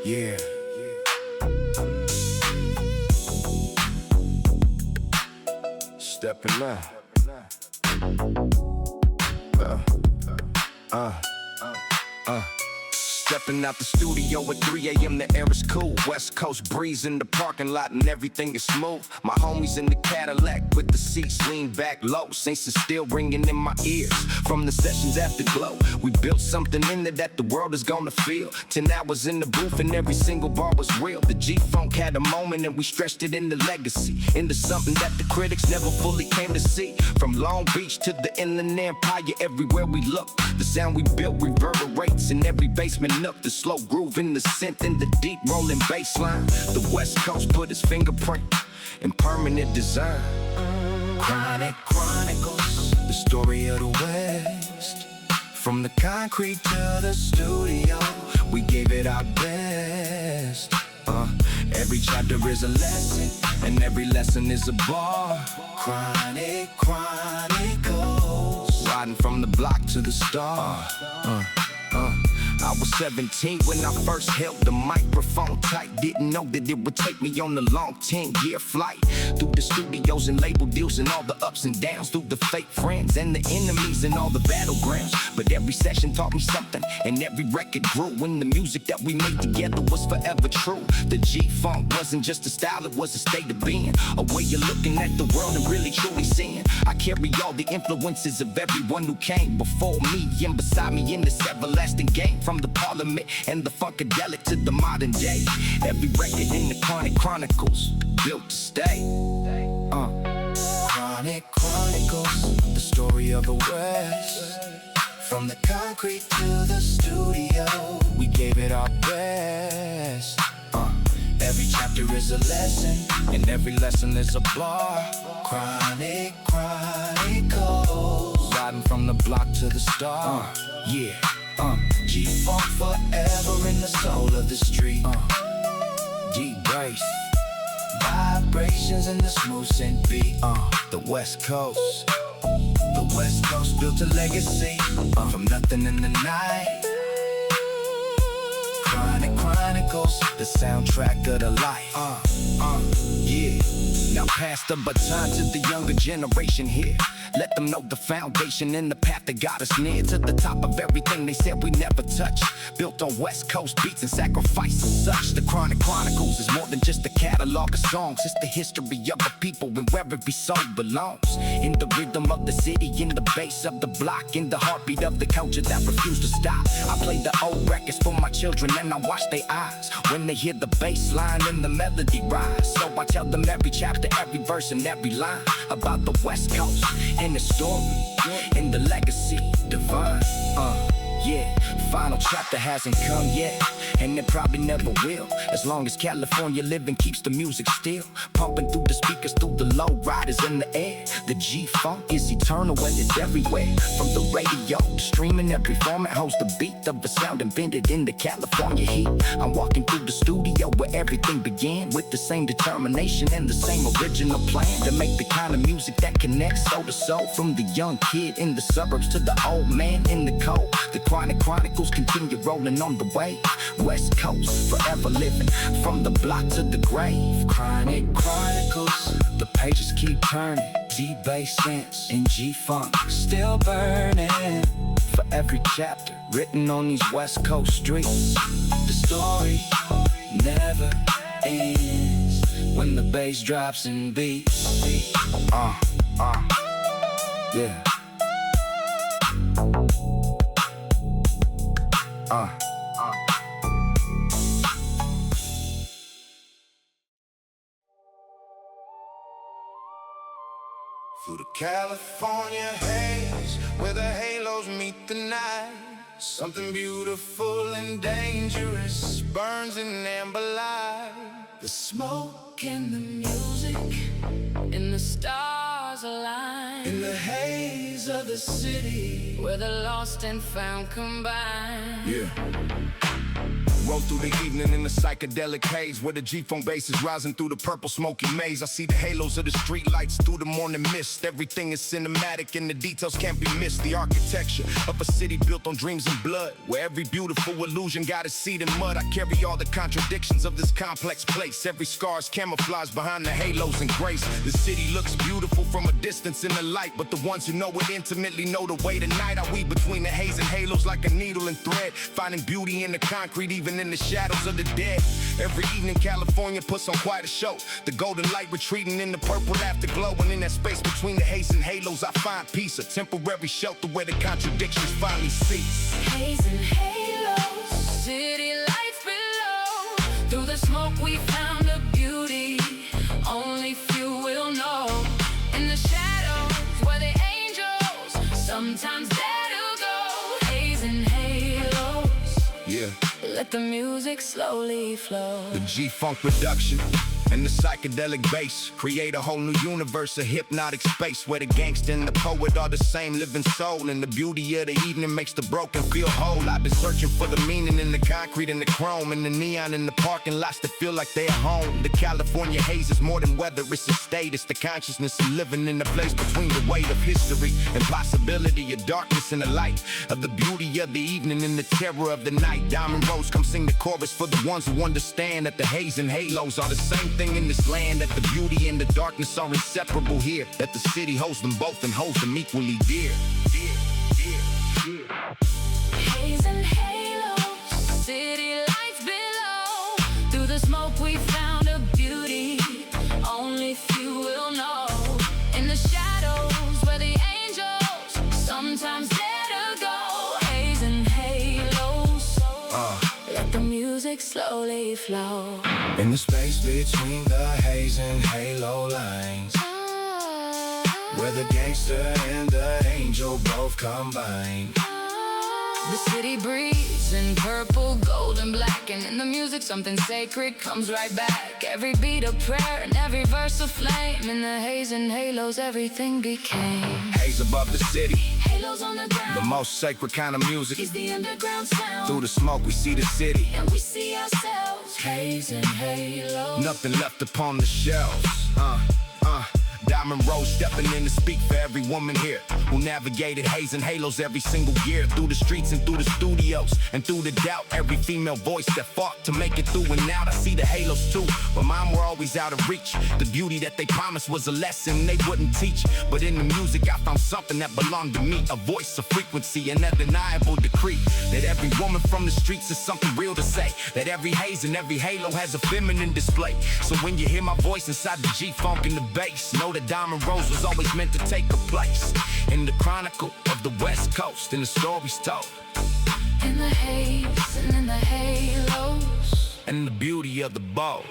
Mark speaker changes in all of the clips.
Speaker 1: Yeah. Stepping up. Stepping out the studio at 3 a.m. the air is cool. West Coast breeze in the parking lot and everything is smooth. My homies in the Cadillac with the seats lean back low. Saints is still ringing in my ears from the sessions after glow. We built something in there that the world is gonna feel. 10 hours in the booth and every single bar was real. The G-Funk had a moment and we stretched it into legacy, into something that the critics never fully came to see. From Long Beach to the Inland Empire, everywhere we look, the sound we built reverberates in every basement nook. The slow groove in the synth and the deep rolling bass line. The West Coast put its fingerprint in permanent design. Chronic Chronicles, the story of the West. From the concrete to the studio, we gave it our best. Every chapter is a lesson, and every lesson is a bar. Chronic Chronicles, riding from the block to the star. I was 17 when I first held the microphone tight. Didn't know that it would take me on a long 10-year flight. Through the studios and label deals and all the ups and downs. Through the fake friends and the enemies and all the battlegrounds. But every session taught me something, and every record grew. And the music that we made together was forever true. The G-Funk wasn't just a style, it was a state of being. A way of looking at the world and really truly seeing. I carry all the influences of everyone who came before me and beside me in this everlasting game. From the Parliament and the Funkadelic to the modern day, every record in the Chronic Chronicles built to stay. Chronic Chronicles, the story of the West. From the concrete to the studio, we gave it our best. Every chapter is a lesson, and every lesson is a bar. Chronic Chronicles, riding from the block to the star. Yeah. G-Funk forever in the soul of the street. Deep bass, vibrations in the smooth synth beat. The West Coast, the West Coast built a legacy from nothing in the night. Chronic Chronicles, the soundtrack of the life. Yeah. Now pass the baton to the younger generation here. Let them know the foundation and the path that got us near to the top of everything they said we never touch. Built on West Coast beats and sacrifice and such. The Chronic Chronicles is more than just a catalog of songs. It's the history of the people and where every soul belongs. In the rhythm of the city, in the bass of the block, in the heartbeat of the culture that refused to stop. I play the old records for my children and I watch their eyes when they hear the bass line and the melody rise. So I tell them every chapter, every verse and every line about the West Coast and the story and the legacy divine. Yeah, final chapter hasn't come yet, and it probably never will. As long as California living keeps the music still, pumping through the speakers, through the lowriders in the air. The G-Funk is eternal and it's everywhere. From the radio to streaming, every format holds the beat of a sound invented in the California heat. I'm walking through the studio where everything began, with the same determination and the same original plan to make the kind of music that connects soul to soul. From the young kid in the suburbs to the old man in the cold, the Chronic Chronicles continue rolling on the way. West Coast forever living from the block to the grave. Chronic Chronicles, the pages keep turning. D-bass sense and G-Funk still burning. For every chapter written on these West Coast streets, the story never ends when the bass drops and beats. Yeah. Through the California haze, where the halos meet the night, something beautiful and dangerous burns in amber light. The smoke and the music and the stars align in the haze of the city, where the lost and found combine. Yeah. Roll through the evening in the psychedelic haze, where the G-funk bass is rising through the purple smoky maze. I see the halos of the street lights through the morning mist. Everything is cinematic and the details can't be missed. The architecture of a city built on dreams and blood, where every beautiful illusion got its seed in mud. I carry all the contradictions of this complex place. Every scar is camouflaged behind the halos and grace. The city looks beautiful from a distance in the light, but the ones who know it intimately know the way tonight. I weave between the haze and halos like a needle and thread, finding beauty in the concrete, even in the shadows of the dead. Every evening California puts on quite a show, the golden light retreating in the purple afterglow. And in that space between the haze and halos I find peace, a temporary shelter where the contradictions finally cease.
Speaker 2: Haze and halos, city lights below. Through the smoke we found a beauty only few will know. In the shadows where the angels sometimes dare to go. Haze and halos,
Speaker 1: Yeah.
Speaker 2: let the music slowly flow.
Speaker 1: The G-funk production and the psychedelic bass create a whole new universe, a hypnotic space where the gangster and the poet are the same living soul. And the beauty of the evening makes the broken feel whole. I've been searching for the meaning in the concrete and the chrome, and the neon in the parking lots that feel like they're home. The California haze is more than weather, it's a state. It's the consciousness of living in the place between the weight of history and possibility, of darkness and the light, of the beauty of the evening and the terror of the night. Diamond Rose, come sing the chorus for the ones who understand that the haze and halos are the same thing in this land, that the beauty and the darkness are inseparable here, that the city holds them both and holds them equally dear.
Speaker 2: Haze and halos, city lights below. Through the smoke we found a beauty only few will know. In the shadows where the angels sometimes dare to go. Haze and halos, let the music slowly flow.
Speaker 1: In the space between the haze and halo lines, where the gangster and the angel both combine.
Speaker 2: The city breathes in purple, gold, and black, and in the music something sacred comes right back. Every beat a prayer and every verse a flame. In the haze and halos everything became.
Speaker 1: Haze above the city,
Speaker 2: Halos on the ground,
Speaker 1: the most sacred kind of music.
Speaker 2: is the underground sound.
Speaker 1: Through the smoke we see the city,
Speaker 2: And we see ourselves, haze and halos.
Speaker 1: nothing left upon the shelves. Diamond Rose stepping in to speak for every woman here who navigated haze and halos every single year. Through the streets and through the studios and through the doubt, every female voice that fought to make it through and out. I see the halos too, but mine were always out of reach. The beauty that they promised was a lesson they wouldn't teach. But in the music I found something that belonged to me, a voice, a frequency, an undeniable decree that every woman from the streets has something real to say, that every haze and every halo has a feminine display. So when you hear my voice inside the G-funk and the bass, know that Diamond Rose was always meant to take a place in the chronicle of the West Coast and the stories told.
Speaker 2: In the haze and in the halos,
Speaker 1: And the beauty of the bow.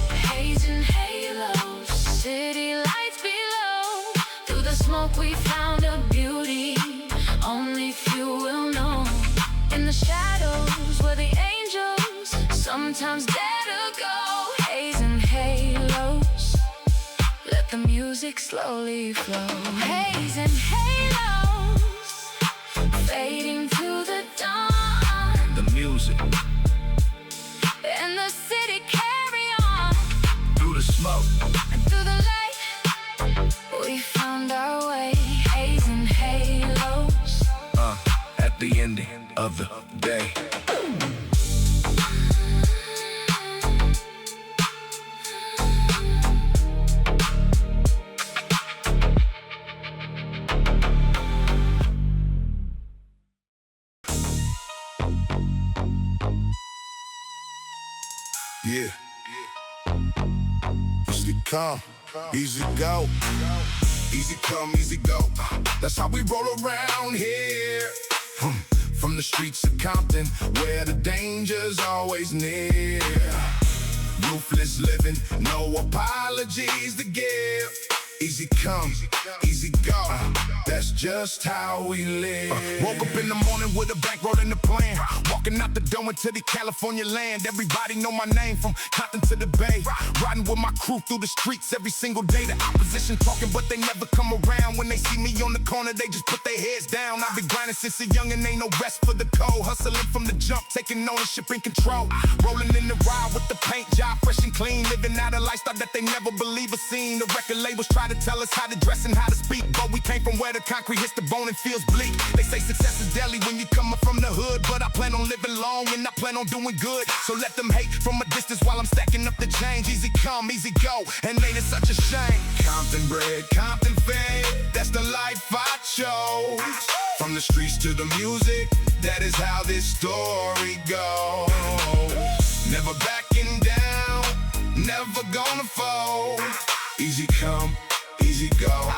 Speaker 2: haze and halos, city lights below. Through the smoke we found a beauty only few will know. In the shadows where the angels sometimes dare to go. Haze and halos, let the music slowly flow. Haze and halos, fading to the dawn.
Speaker 1: The music
Speaker 2: And the city carry on.
Speaker 1: through the smoke.
Speaker 2: And through the light, we found our way. Haze and halos.
Speaker 1: At the ending of the day. Yeah. Easy come, easy go. Easy come, easy go. That's how we roll around here. From the streets of Compton, where the danger's always near. Ruthless living, no apologies to give. Easy come, easy go. That's just how we live. Woke up in the morning with a bankroll in the plan. Walking out the door into the California land. Everybody know my name from Compton to the Bay. Riding with my crew through the streets every single day. The opposition talking, but they never come around. When they see me on the corner, they just put their heads down. I've been grinding since a young and ain't no rest for the cold. Hustling from the jump, taking ownership and control. Rolling in the ride with the paint job, fresh and clean. Living out a lifestyle that they never believe or seen. The record labels try to tell us how to dress and how to speak, but we came from where the concrete hits the bone and feels bleak. They say success is deadly when you coming from the hood, but I plan on living long and I plan on doing good. So let them hate from a distance while I'm stacking up the change. Easy come, easy go, and ain't it such a shame? Compton bred, Compton fed, that's the life I chose. From the streets to the music, that is how this story goes. Never backing down, never gonna fold. Easy come, easy go,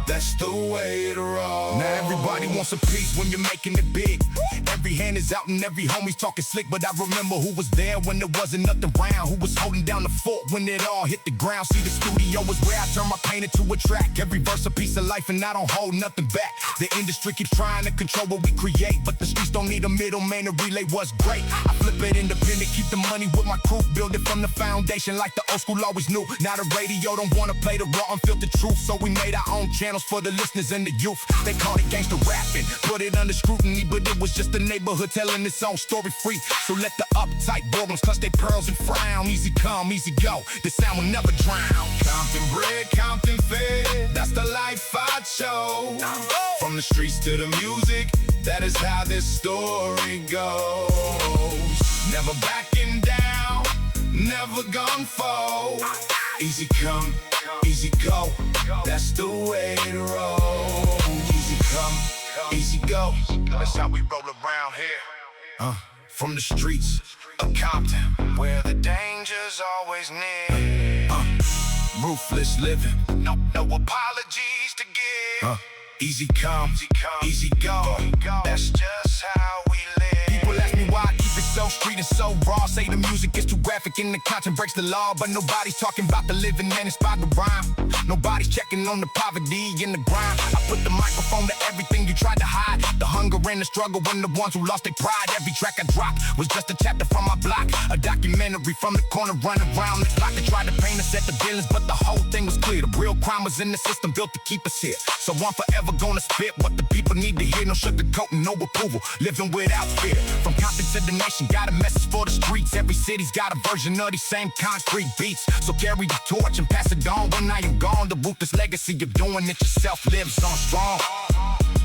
Speaker 1: that's the way to roll. Now everybody wants a piece when you're making it big. Every hand is out and every homie's talking slick, but I remember who was there when there wasn't nothing round. Who was holding down the fort when it all hit the ground. See, the studio was where I turned my pain into a track. Every verse a piece of life and I don't hold nothing back. The industry keeps trying to control what we create, but the streets don't need a middleman to relay what's great. I flip it independent, keep the money with my crew. Build it from the foundation like the old school always knew. Now the radio don't wanna play the raw unfiltered truth, so we made our own channels for the listeners and the youth. They called it gangsta rapping, put it under scrutiny, but it was just a neighborhood telling its own story free. So let the uptight boredoms clutch their pearls and frown. Easy come, easy go, the sound will never drown. Compton bred, Compton fed, that's the life I chose. From the streets to the music, that is how this story goes. Never backing down, never gonna fold. Easy come, easy go, that's the way to roll. Easy come, easy go, that's how we roll around here. From the streets of Compton, where the danger's always near. Ruthless living, no apologies to give. Easy come, easy go, that's just how we live. People ask me why I keep it so street and so raw. Say the music is too graphic and the content breaks the law, but nobody's talking about the living and inspired the rhyme. Nobody's checking on the poverty and the grind. I put the microphone to everything you tried to hide. The hunger and the struggle and the ones who lost their pride. Every track I dropped was just a chapter from my block. A documentary from the corner running around the clock. They tried to paint us at the villains, but the whole thing was clear. The real crime was in the system built to keep us here. So I'm forever gonna spit what the people need to hear. No sugarcoating, no approval, living without fear. From Compton to the nation, got a message for the streets. Every city's got a version of these same concrete beats. So carry the torch and pass it on when I am gone. The ruthless legacy of doing it yourself lives on strong.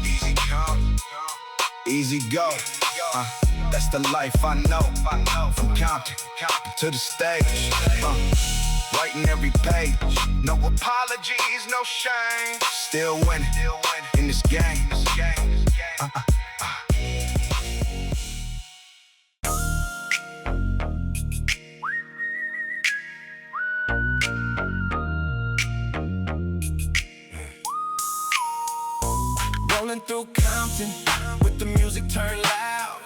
Speaker 1: Easy come, easy go, that's the life I know. From Compton to the stage, writing every page. No apologies, no shame. Still winning in this game. Rolling through Compton with the music turned loud.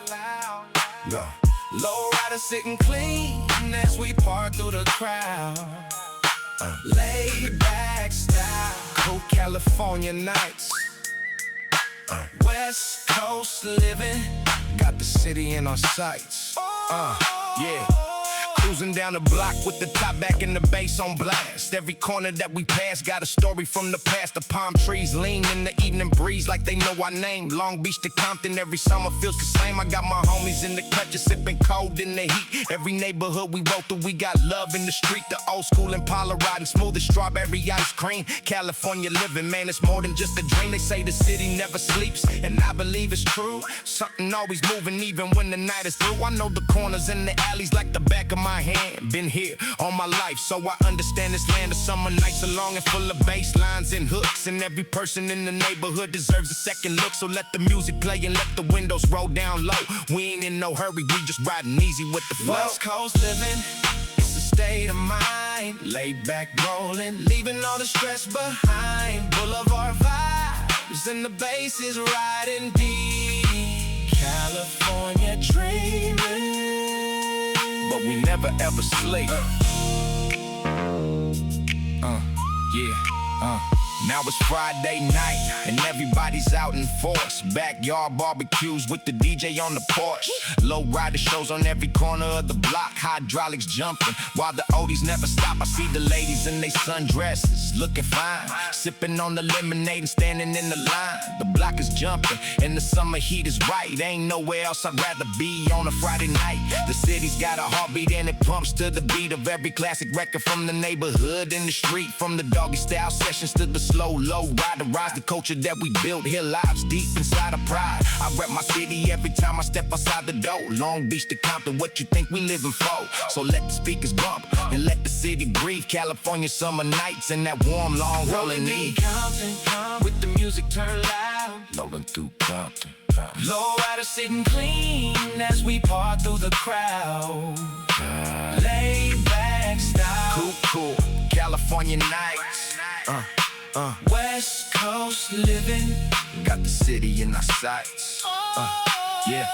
Speaker 1: Lowrider sitting clean as we part through the crowd. Laid back style, cool California nights. West Coast living, got the city in our sights. Yeah. Cruising down the block with the top back and the bass on blast. Every corner that we pass got a story from the past. The palm trees lean in the evening breeze like they know our name. Long Beach to Compton, every summer feels the same. I got my homies in the cut just sipping cold in the heat. Every neighborhood we roll through, we got love in the street. The old school Impala riding smooth as strawberry ice cream. California living, man, it's more than just a dream. They say the city never sleeps, and I believe it's true. Something always moving even when the night is through. I know the corners and the alleys like the back of my hand. Been here all my life, so I understand this land of summer nights are long and full of bass lines and hooks. And every person in the neighborhood deserves a second look. So let the music play and let the windows roll down low. We ain't in no hurry, we just riding easy with the flow. West Coast living, it's a state of mind. Laid back rolling, leaving all the stress behind. Boulevard vibes and the bass is riding deep. California dreaming, but we never ever sleep. Yeah. Now it's Friday night and everybody's out in force. Backyard barbecues with the DJ on the porch. Lowrider shows on every corner of the block. Hydraulics jumping while the oldies never stop. I see the ladies in they sundresses looking fine, sipping on the lemonade and standing in the line. The block is jumping and the summer heat is right. Ain't nowhere else I'd rather be on a Friday night. The city's got a heartbeat and it pumps to the beat of every classic record from the neighborhood and the street. From the doggy style sessions to the slow low rider. Rise the culture that we built here lives deep inside of pride. I rep my city every time I step outside the door. Long Beach to Compton, what you think we living for? So let the speakers bump and let the city breathe. California summer nights and that warm long rolling knee.
Speaker 3: Compton, with the music turn loud.
Speaker 1: Rolling through Compton.
Speaker 3: Lowrider sitting clean as we part through the crowd. Laid back style.
Speaker 1: Cool, California nights.
Speaker 3: West Coast living.
Speaker 1: Got the city in our sights. Yeah.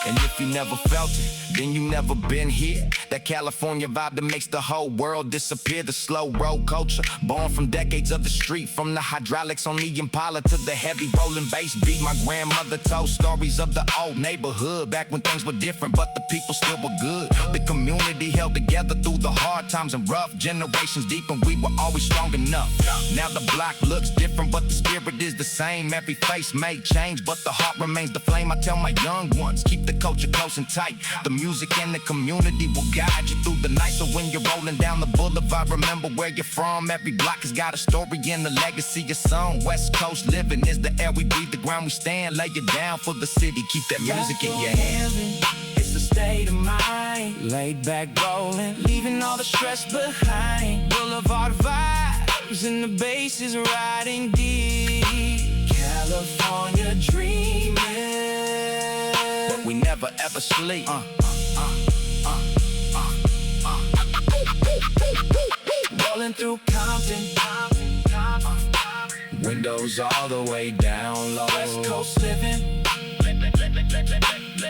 Speaker 1: And if you never felt it, then you never been here. That California vibe that makes the whole world disappear. The slow road culture, born from decades of the street. From the hydraulics on the Impala to the heavy rolling bass beat. My grandmother told stories of the old neighborhood, back when things were different, but the people still were good. The community held together through the hard times and rough. Generations deep and we were always strong enough. Now the block looks different, but the spirit is the same. Every face may change, but the heart remains the flame. I tell my young ones, keep the culture close and tight. The music and the community will guide you through the night. So when you're rolling down the boulevard, remember where you're from. Every block has got a story and a legacy, a song. West Coast living is the air we breathe, the ground we stand. Lay it down for the city, keep that music in your hand.
Speaker 3: It's a state of mind. Laid back rolling, leaving all the stress behind. Boulevard vibes and the bass is riding deep. California dreaming,
Speaker 1: but we never ever sleep.
Speaker 3: Rolling through Compton, windows all the way down low. West Coast living,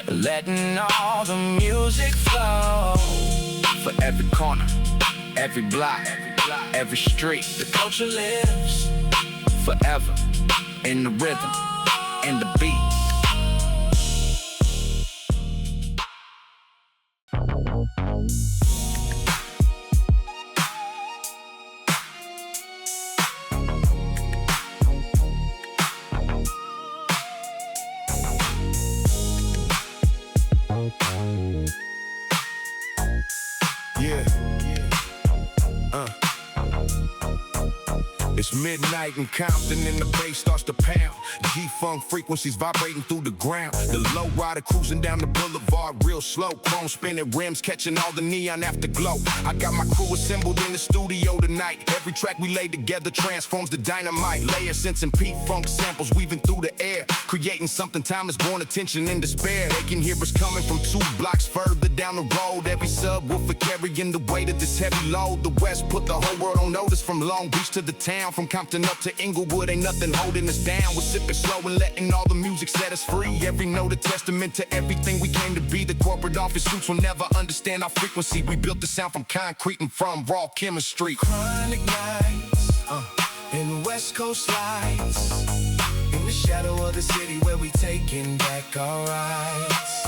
Speaker 3: letting all the music flow.
Speaker 1: For every corner, every block, every street,
Speaker 3: the culture lives
Speaker 1: forever in the rhythm and the beat. It's midnight in Compton and the bass starts to pound. G-funk frequencies vibrating through the ground. The lowrider cruising down the boulevard real slow. Chrome spinning rims catching all the neon afterglow. I got my crew assembled in the studio tonight. Every track we lay together transforms the dynamite. Layer sense and P-funk samples weaving through the air, creating something timeless, born attention and despair. They can hear us coming from 2 blocks further down the road. Every subwoofer carrying the weight of this heavy load. The West put the whole world on notice. From Long Beach to the town, from Compton up to Inglewood, ain't nothing holding us down. We're sipping slow and letting all the music set us free. Every note a testament to everything we came to be. The corporate office suits will never understand our frequency. We built the sound from concrete and from raw chemistry.
Speaker 3: Chronic nights, in West Coast lights, in the shadow of the city where we taking back our rights.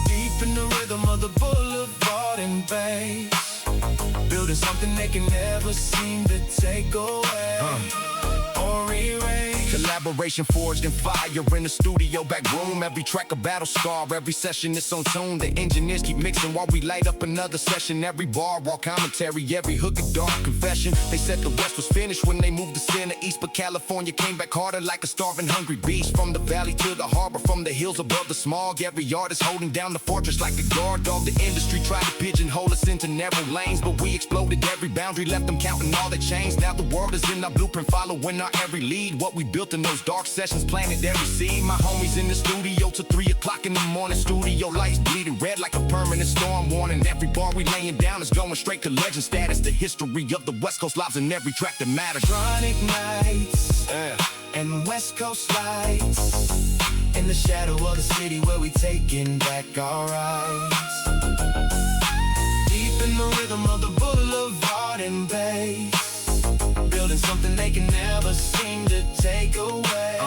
Speaker 3: Deep in the rhythm of the boulevard and bass, building something they can never seem to take away or erase.
Speaker 1: Collaboration forged in fire in the studio back room. Every track a battle scar, every session is on tune. The engineers keep mixing while we light up another session. Every bar, raw commentary, every hook a dark confession. They said the West was finished when they moved the center east, but California came back harder like a starving hungry beast. From the valley to the harbor, from the hills above the smog, every artist holding down the fortress like a guard dog. The industry tried to pigeonhole us into narrow lanes, but we exploded every boundary, left them counting all that changed. Now the world is in our blueprint, following our every lead. What we built in those dark sessions, planted every seed. My homies in the studio till 3 o'clock in the morning. Studio lights bleeding red like a permanent storm warning. Every bar we laying down is going straight to legend status. The history of the West Coast lives in every track that matters.
Speaker 3: Chronic nights and West Coast lights, in the shadow of the city where we taking back our rights. Deep in the rhythm of the boulevard and bass, building something and they can never seem to take away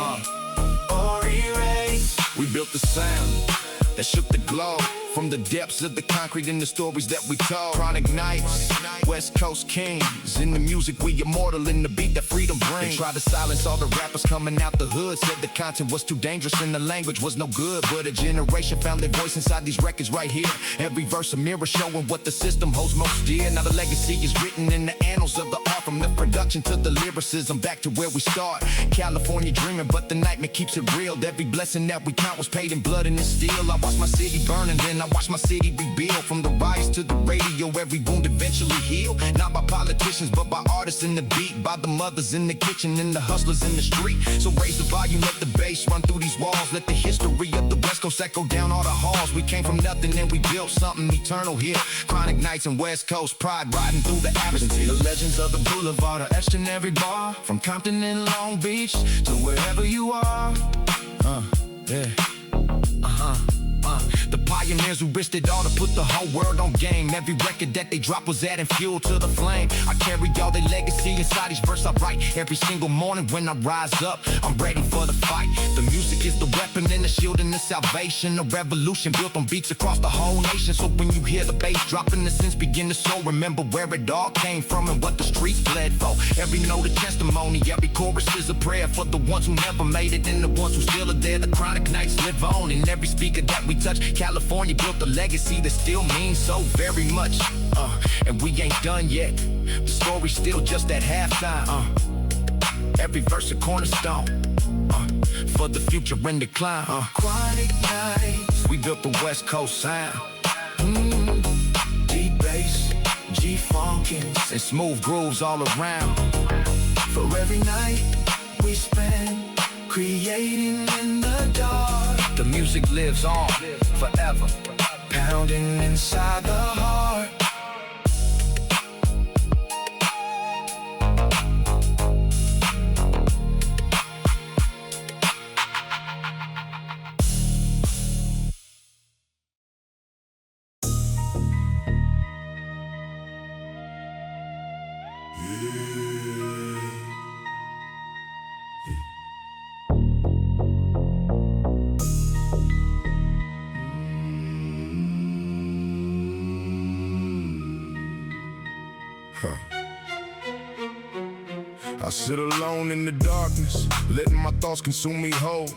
Speaker 3: or erase.
Speaker 1: We built the sound that shook the globe, from the depths of the concrete and the stories that we told. Chronic nights, West Coast kings. In the music we immortal, in the beat that freedom brings. They tried to silence all the rappers coming out the hood. Said the content was too dangerous and the language was no good. But a generation found their voice inside these records right here. Every verse a mirror showing what the system holds most dear. Now the legacy is written in the annals of the art. From the production to the lyricism, back to where we start. California dreaming, but the nightmare keeps it real. Every blessing that we count was paid in blood and in steel. I watched my city burn and then I watched my city rebuild. From the rise to the radio, every wound eventually healed. Not by politicians, but by artists in the beat. By the mothers in the kitchen and the hustlers in the street. So raise the volume, let the bass run through these walls. Let the history of the West Coast echo down all the halls. We came from nothing and we built something eternal here. Chronic nights and West Coast pride riding through the atmosphere.
Speaker 3: The legends of the boulevard are etched in every bar. From Compton and Long Beach to wherever you are. Yeah.
Speaker 1: The pioneers who risked it all to put the whole world on game. Every record that they dropped was adding fuel to the flame. I carry all their legacy inside each verse I write. Every single morning when I rise up, I'm ready for the fight. The music is the weapon and the shield and the salvation. A revolution built on beats across the whole nation. So when you hear the bass dropping, the sense begin to soar. Remember where it all came from and what the streets bled for. Every note a testimony, every chorus is a prayer for the ones who never made it and the ones who still are there. The chronic nights live on in every speaker that we touch. California built a legacy that still means so very much. And we ain't done yet. The story's still just at halftime. Every verse a cornerstone for the future in decline.
Speaker 3: Chronic nights,
Speaker 1: We built the West Coast sound.
Speaker 3: deep bass, G-funkin'.
Speaker 1: And smooth grooves all around.
Speaker 3: For every night we spend creating in the dark.
Speaker 1: The music lives on forever.
Speaker 3: Pounding inside the heart.
Speaker 4: I sit alone in the darkness, letting my thoughts consume me whole.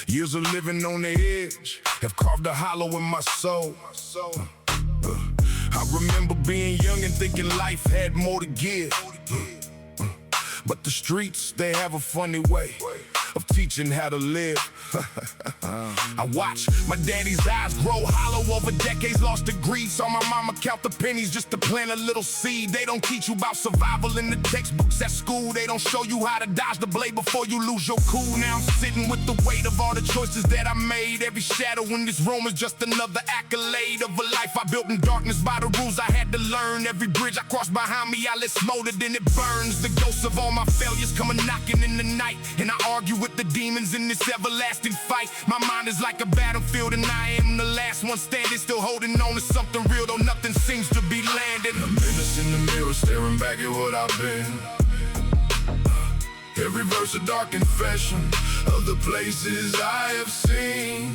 Speaker 4: Years of living on the edge have carved a hollow in my soul. I remember being young and thinking life had more to give. But the streets, they have a funny way of teaching how to live. I watch my daddy's eyes grow hollow over decades, lost to greed. Saw my mama count the pennies just to plant a little seed. They don't teach you about survival in the textbooks at school. They don't show you how to dodge the blade before you lose your cool. Now I'm sitting with the weight of all the choices that I made. Every shadow in this room is just another accolade of a life I built in darkness by the rules I had to learn. Every bridge I crossed behind me, I let smolder, then it burns. The ghosts of all my failures coming knocking in the night, and I argue with the demons in this everlasting fight. My mind is like a battlefield and I am the last one standing, still holding on to something real, though nothing seems to be landing.
Speaker 3: A menace in the mirror, staring back at what I've been. Every verse a dark confession of the places I have seen.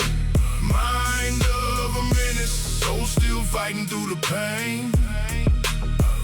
Speaker 3: Mind of a menace, soul still fighting through the pain.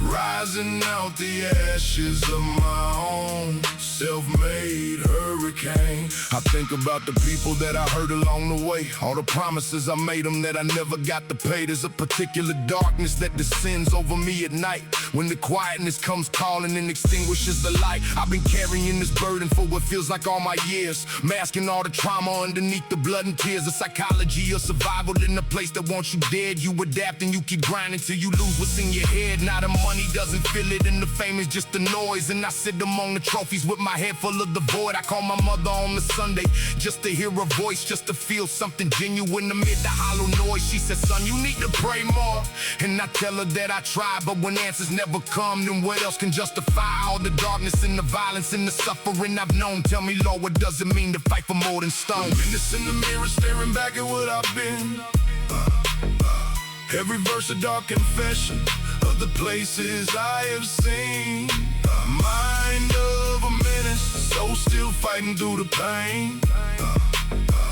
Speaker 3: Rising out the ashes of my own self-made hurricane.
Speaker 4: I think about the people that I hurt along the way, all the promises I made them that I never got to pay. There's a particular darkness that descends over me at night, when the quietness comes calling and extinguishes the light. I've been carrying this burden for what feels like all my years, masking all the trauma underneath the blood and tears. The psychology of survival in a place that wants you dead. You adapt and you keep grinding till you lose what's in your head. Now the money doesn't feel it and the fame is just the noise, and I sit among the trophies with my head full of the void. I call my mother on the Sunday just to hear her voice, just to feel something genuine amid the hollow noise. She said, son, you need to pray more. And I tell her that I try, but when answers never come, then what else can justify all the darkness and the violence and the suffering I've known? Tell me, Lord, what does it mean to fight for more than stone?
Speaker 3: Menace in the mirror, staring back at what I've been. Every verse a dark confession of the places I have seen.
Speaker 4: mind of a menace, so still fighting through the pain.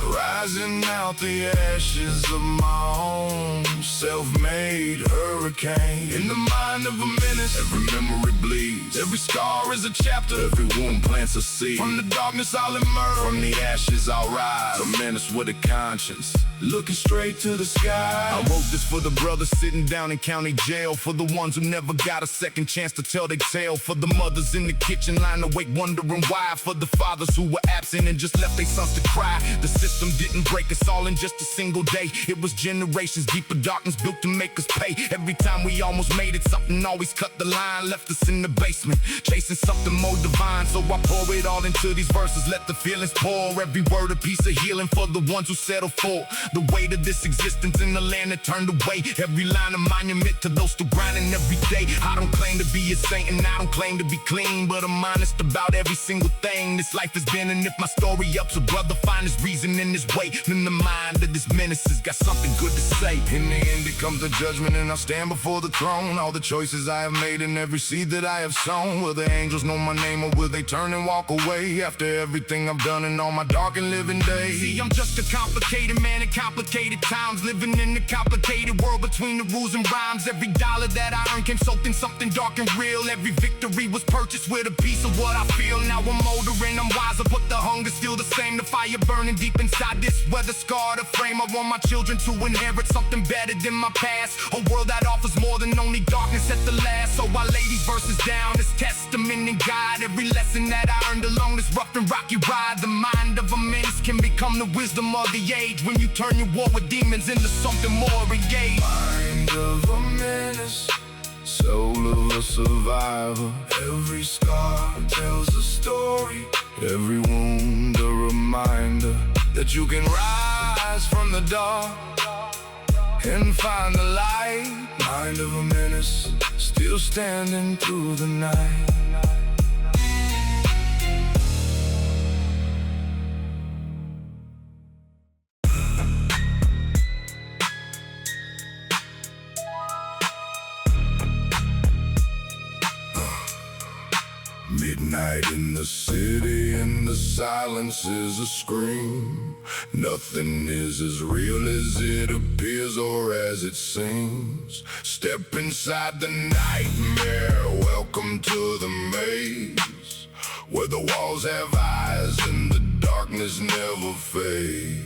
Speaker 4: Rising out the ashes of my own self-made hurricane. In the mind of a menace, every memory bleeds. Every scar is a chapter, every wound plants a seed. From the darkness I'll emerge, from the ashes I'll rise. A menace with a conscience, looking straight to the sky. I wrote this for the brothers sitting down in county jail, for the ones who never got a second chance to tell their tale, for the mothers in the kitchen lying awake wondering why, for the fathers who were absent and just left their sons to cry. The system didn't break us all in just a single day. It was generations deep of darkness built to make us pay. Every time we almost made it, something always cut the line, left us in the basement, chasing something more divine. So I pour it all into these verses, let the feelings pour. Every word a piece of healing for the ones who settle for the weight of this existence in the land that turned away. Every line a monument to those still grinding every day. I don't claim to be a saint and I don't claim to be clean, but I'm honest about every single thing this life has been. And if my story ups a brother find his reason in his way, then the mind of this menace has got something good to say. In the end it comes to judgment and I'll stand before the throne. All the choices I have made and every seed that I have sown, will the angels know my name or will they turn and walk away after everything I've done in all my dark and living days? See, I'm just a complicated man in complicated times, living in a complicated world between the rules and rhymes. Every dollar that I earned came soaked in something dark and real. Every victory was purchased with a piece of what I feel. Now I'm older and I'm wiser, but the hunger's still the same. The fire burning deep inside this weather scarred a frame. I want my children to inherit something better than my past, a world that offers more than only darkness at the last. So I lay these verses down as testament and guide every lesson that I earned along this rough and rocky ride. The mind of a menace can become the wisdom of the age when you turn your war with demons into something more engaged.
Speaker 3: Mind of a menace, soul of a survivor. Every scar tells a story, every wound a reminder that you can rise from the dark and find the light. Mind of a menace, still standing through the night.
Speaker 4: Midnight in the city and the silence is a scream. Nothing is as real as it appears or as it seems. Step inside the nightmare, welcome to the maze, where the walls have eyes and the darkness never fades.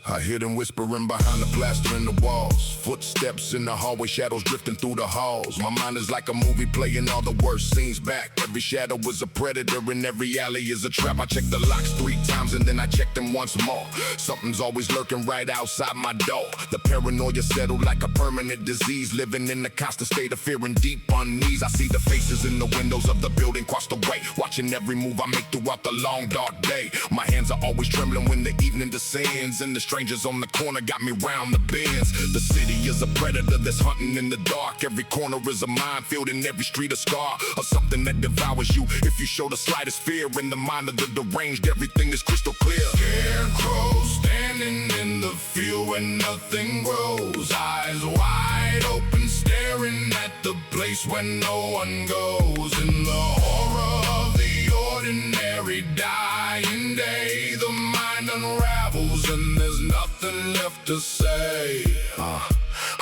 Speaker 4: I hear them whispering behind the plaster in the walls, footsteps in the hallway, shadows drifting through the halls. My mind is like a movie playing all the worst scenes back. Every shadow is a predator and every alley is a trap. I check the locks 3 times and then I check them once more. Something's always lurking right outside my door. The paranoia settled like a permanent disease, living in a constant state of fear and deep unease. I see the faces in the windows of the building across the way, watching every move I make throughout the long dark day. My hands are always trembling when the evening descends, and the strangers on the corner got me round the bends. The city is a predator that's hunting in the dark. Every corner is a minefield and every street a scar of something that devours you if you show the slightest fear. In the mind of the deranged, everything is crystal clear.
Speaker 3: Scarecrow standing in the field where nothing grows, eyes wide open staring at the place where no one goes. In the horror of the ordinary dying day, the mind unravels and there's nothing left to say.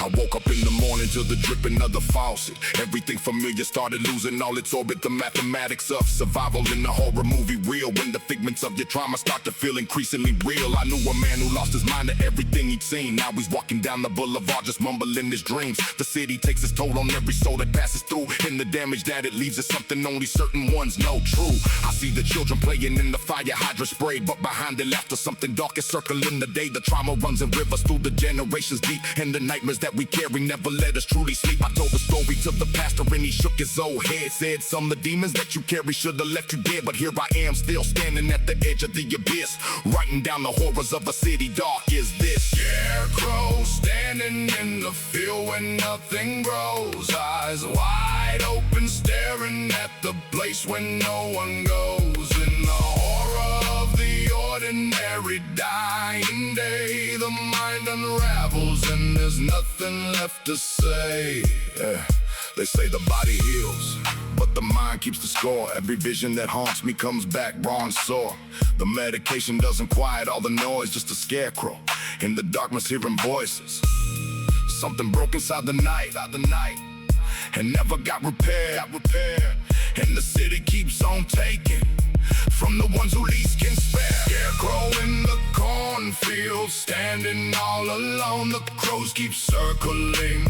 Speaker 4: I woke up in the morning to the dripping of the faucet. Everything familiar started losing all its orbit. The mathematics of survival in the horror movie real. When the figments of your trauma start to feel increasingly real. I knew a man who lost his mind to everything he'd seen. Now he's walking down the boulevard just mumbling his dreams. The city takes its toll on every soul that passes through, and the damage that it leaves is something only certain ones know true. I see the children playing in the fire hydrant spray, but behind the laughter something dark is circling the day. The trauma runs in rivers through the generations deep, and the nightmares that we carry never let us truly sleep. I told the story to the pastor and he shook his old head, said some of the demons that you carry should have left you dead, but here I am still standing at the edge of the abyss, writing down the horrors of a city dark is this.
Speaker 3: Scarecrow standing in the field where nothing grows, eyes wide open staring at the place where no one goes. In the horror of the ordinary dying day, the mind unravels and there's nothing left to say.
Speaker 4: They say the body heals, but the mind keeps the score. Every vision that haunts me comes back raw and sore. The medication doesn't quiet all the noise, just a scarecrow in the darkness hearing voices. Something broke inside the night, and never got repaired. And the city keeps on taking from the ones who least can spare. Scarecrow in the cornfield, standing all alone. The crows keep circling,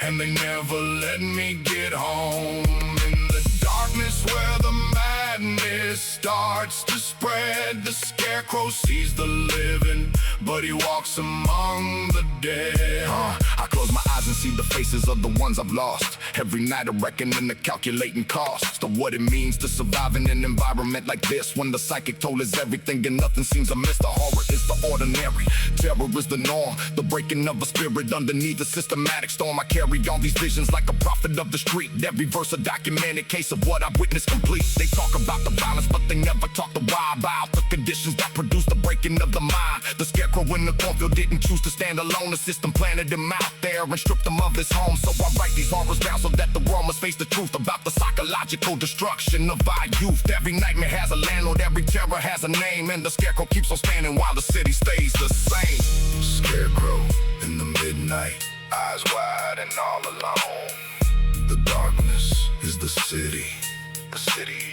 Speaker 4: and they never let me get home. In the darkness where the madness starts to spread, the scarecrow sees the living, but he walks among the dead. I close my eyes and see the faces of the ones I've lost. Every night I reckon and calculating costs of what it means to survive in an environment like this, when the psychic toll is everything and nothing seems amiss. The horror is the ordinary, terror is the norm, the breaking of a spirit underneath a systematic storm. I carry all these visions like a prophet of the street, every verse a documented case of what I've witnessed complete. They talk about the violence, but they never talk the why about the conditions that produce the breaking of the mind. The scarecrow in the cornfield didn't choose to stand alone. The system planted him out there and stripped him of his home. So I write these horrors down so that the world must face the truth about the psychological destruction of our youth. Every nightmare has a landlord, every terror has a name, and the scarecrow keeps on standing while the city stays the same. Scarecrow in the midnight, eyes wide and all alone. The darkness is the city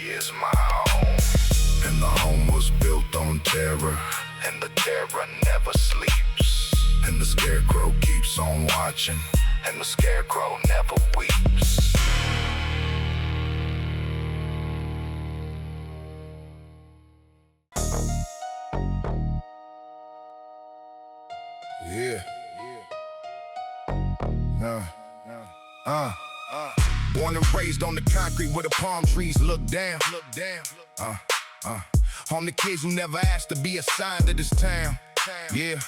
Speaker 4: is my home. And the home was built on terror, and the terror never sleeps. And the scarecrow keeps on watching, and the scarecrow never weeps. Yeah. Born and raised on the concrete where the palm trees look down. On the kids who never asked to be assigned to this town. Yeah.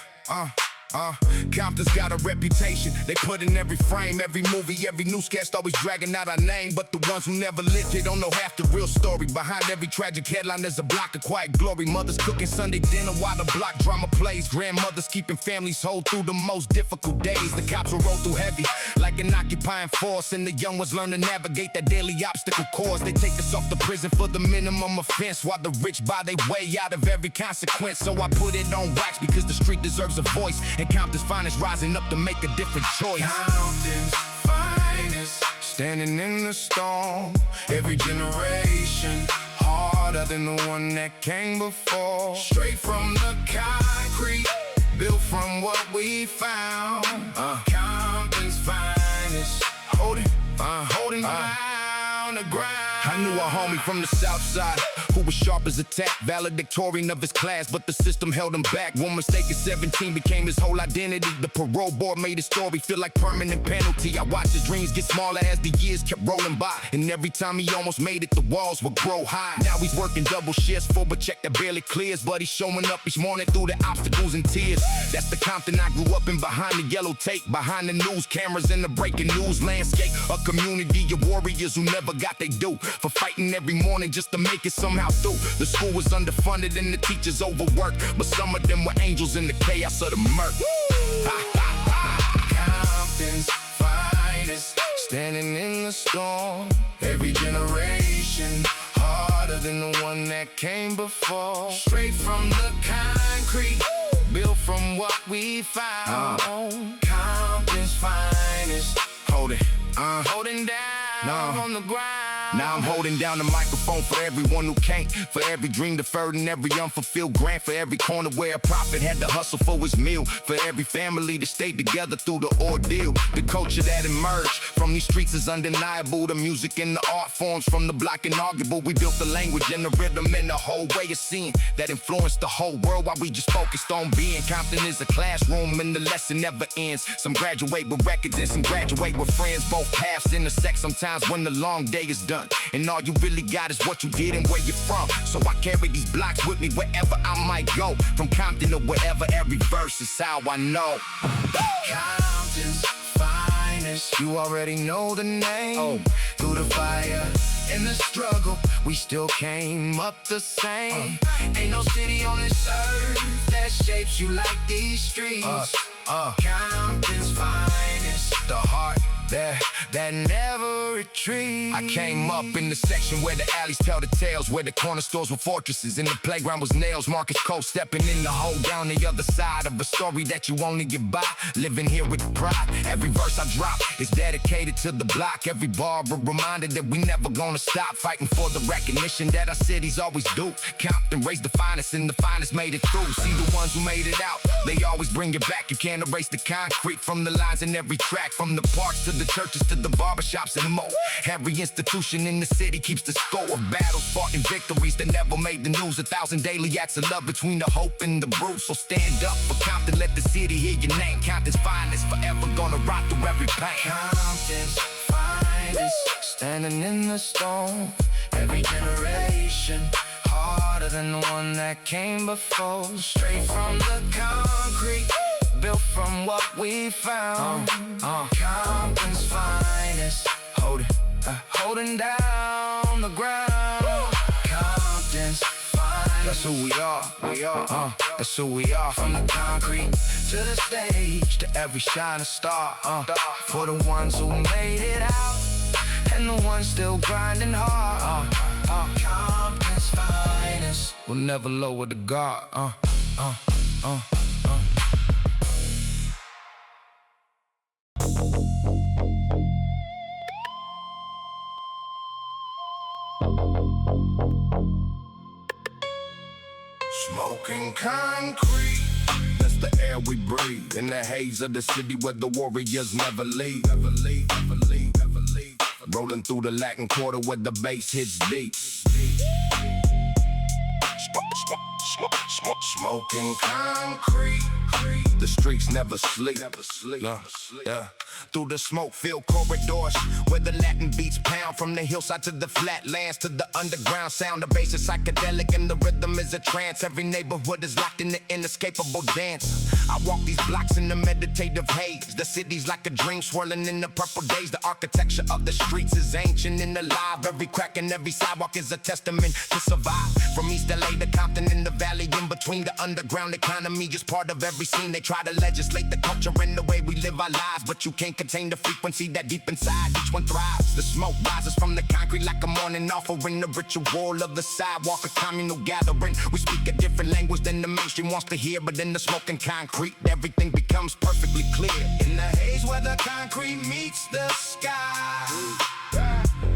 Speaker 4: Compton's got a reputation. They put in every frame, every movie, every newscast always dragging out our name. But the ones who never lived it don't know half the real story. Behind every tragic headline there's a block of quiet glory. Mothers cooking Sunday dinner while the block drama plays. Grandmothers keeping families whole through the most difficult days. The cops will roll through heavy like an occupying force, and the young ones learn to navigate that daily obstacle course. They take us off to prison for the minimum offense, while the rich buy their way out of every consequence. So I put it on wax because the street deserves a voice, and Compton's finest rising up to make a different choice. Compton's finest, standing in the storm. Every generation harder than the one that came before. Straight from the concrete, built from what we found. Compton's finest, holding down the ground. I knew a homie from the south side who was sharp as a tack, valedictorian of his class, but the system held him back. One mistake at 17 became his whole identity. The parole board made his story feel like permanent penalty. I watched his dreams get smaller as the years kept rolling by, and every time he almost made it, the walls would grow high. Now he's working double shifts for a check that barely clears, but he's showing up each morning through the obstacles and tears. That's the Compton I grew up in, behind the yellow tape, behind the news cameras and the breaking news landscape. A community of warriors who never got their due for fighting every morning just to make it somehow through. The school was underfunded and the teachers overworked, but some of them were angels in the chaos of the murk. Compton's finest, standing in the storm. Every generation harder than the one that came before. Straight from the concrete, built from what we found. Compton's finest, holding down on the ground. Now I'm holding down the microphone for everyone who can't, for every dream deferred and every unfulfilled grant, for every corner where a prophet had to hustle for his meal, for every family that stayed together through the ordeal. The culture that emerged from these streets is undeniable. The music and the art forms from the block inarguable. We built the language and the rhythm and the whole way of seeing that influenced the whole world while we just focused on being. Compton is a classroom and the lesson never ends. Some graduate with records and some graduate with friends. Both paths intersect sometimes when the long day is done, and all you really got is what you did and where you're from. So I carry these blocks with me wherever I might go. From Compton to wherever, every verse is how I know. Compton's finest, you already know the name. Through the fire and the struggle, we still came up the same. Ain't no city on this earth that shapes you like these streets. Compton's finest, the heart that
Speaker 3: that never retreat.
Speaker 1: I came up in the section where the alleys tell the tales, where the corner stores were fortresses and the playground was nails. Marcus Cole stepping in the hole down the other side of a story that you only get by, living here with pride. Every verse I drop is dedicated to the block. Every bar a reminder that we never gonna stop fighting for the recognition that our cities always do. Compton raised the finest and the finest made it through. See the ones who made it out, they always bring it back. You can't erase the concrete from the lines in every track, from the parks to the churches to the barbershops and more. Every institution in the city keeps the score of battles fought and victories that never made the news. 1,000 daily acts of love between the hope and the bruise. So stand up for Compton, let the city hear your name. Compton's finest, forever gonna rock through every pain.
Speaker 3: Compton's finest, standing in the storm. Every generation harder than the one that came before. Straight from the concrete, built from what we found. Compton's finest, holding down the ground. Compton's finest,
Speaker 1: That's who we are, that's who we are.
Speaker 3: from the concrete to the stage, to every shining star. For the ones who made it out, and the ones still grinding hard. Compton's finest,
Speaker 1: We'll never lower the guard.
Speaker 4: Smoking concrete, that's the air we breathe. In the haze of the city where the warriors never leave. Rolling through the Latin Quarter where the bass hits deep. Smoking concrete, the streets never sleep. Yeah. Through the smoke-filled corridors where the Latin beats pound, from the hillside to the flatlands to the underground sound. The bass is psychedelic and the rhythm is a trance. Every neighborhood is locked in the inescapable dance. I walk these blocks in the meditative haze. The city's like a dream swirling in the purple days. The architecture of the streets is ancient and alive. Every crack and every sidewalk is a testament to survive. From East LA to Compton in the valley in between, the underground economy is part of every scene. They try to legislate the culture and the way we live our lives, but you can't contain the frequency that deep inside each one thrives. The smoke rises from the concrete like a morning offering, the ritual of the sidewalk, a communal gathering. We speak a different language than the mainstream wants to hear, but in the smoking concrete, everything becomes perfectly clear.
Speaker 3: in the haze where the concrete meets the sky.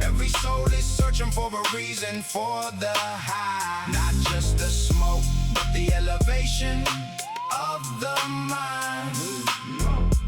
Speaker 3: Every soul is searching for a reason for the high. Not just the smoke, but the elevation of the mind.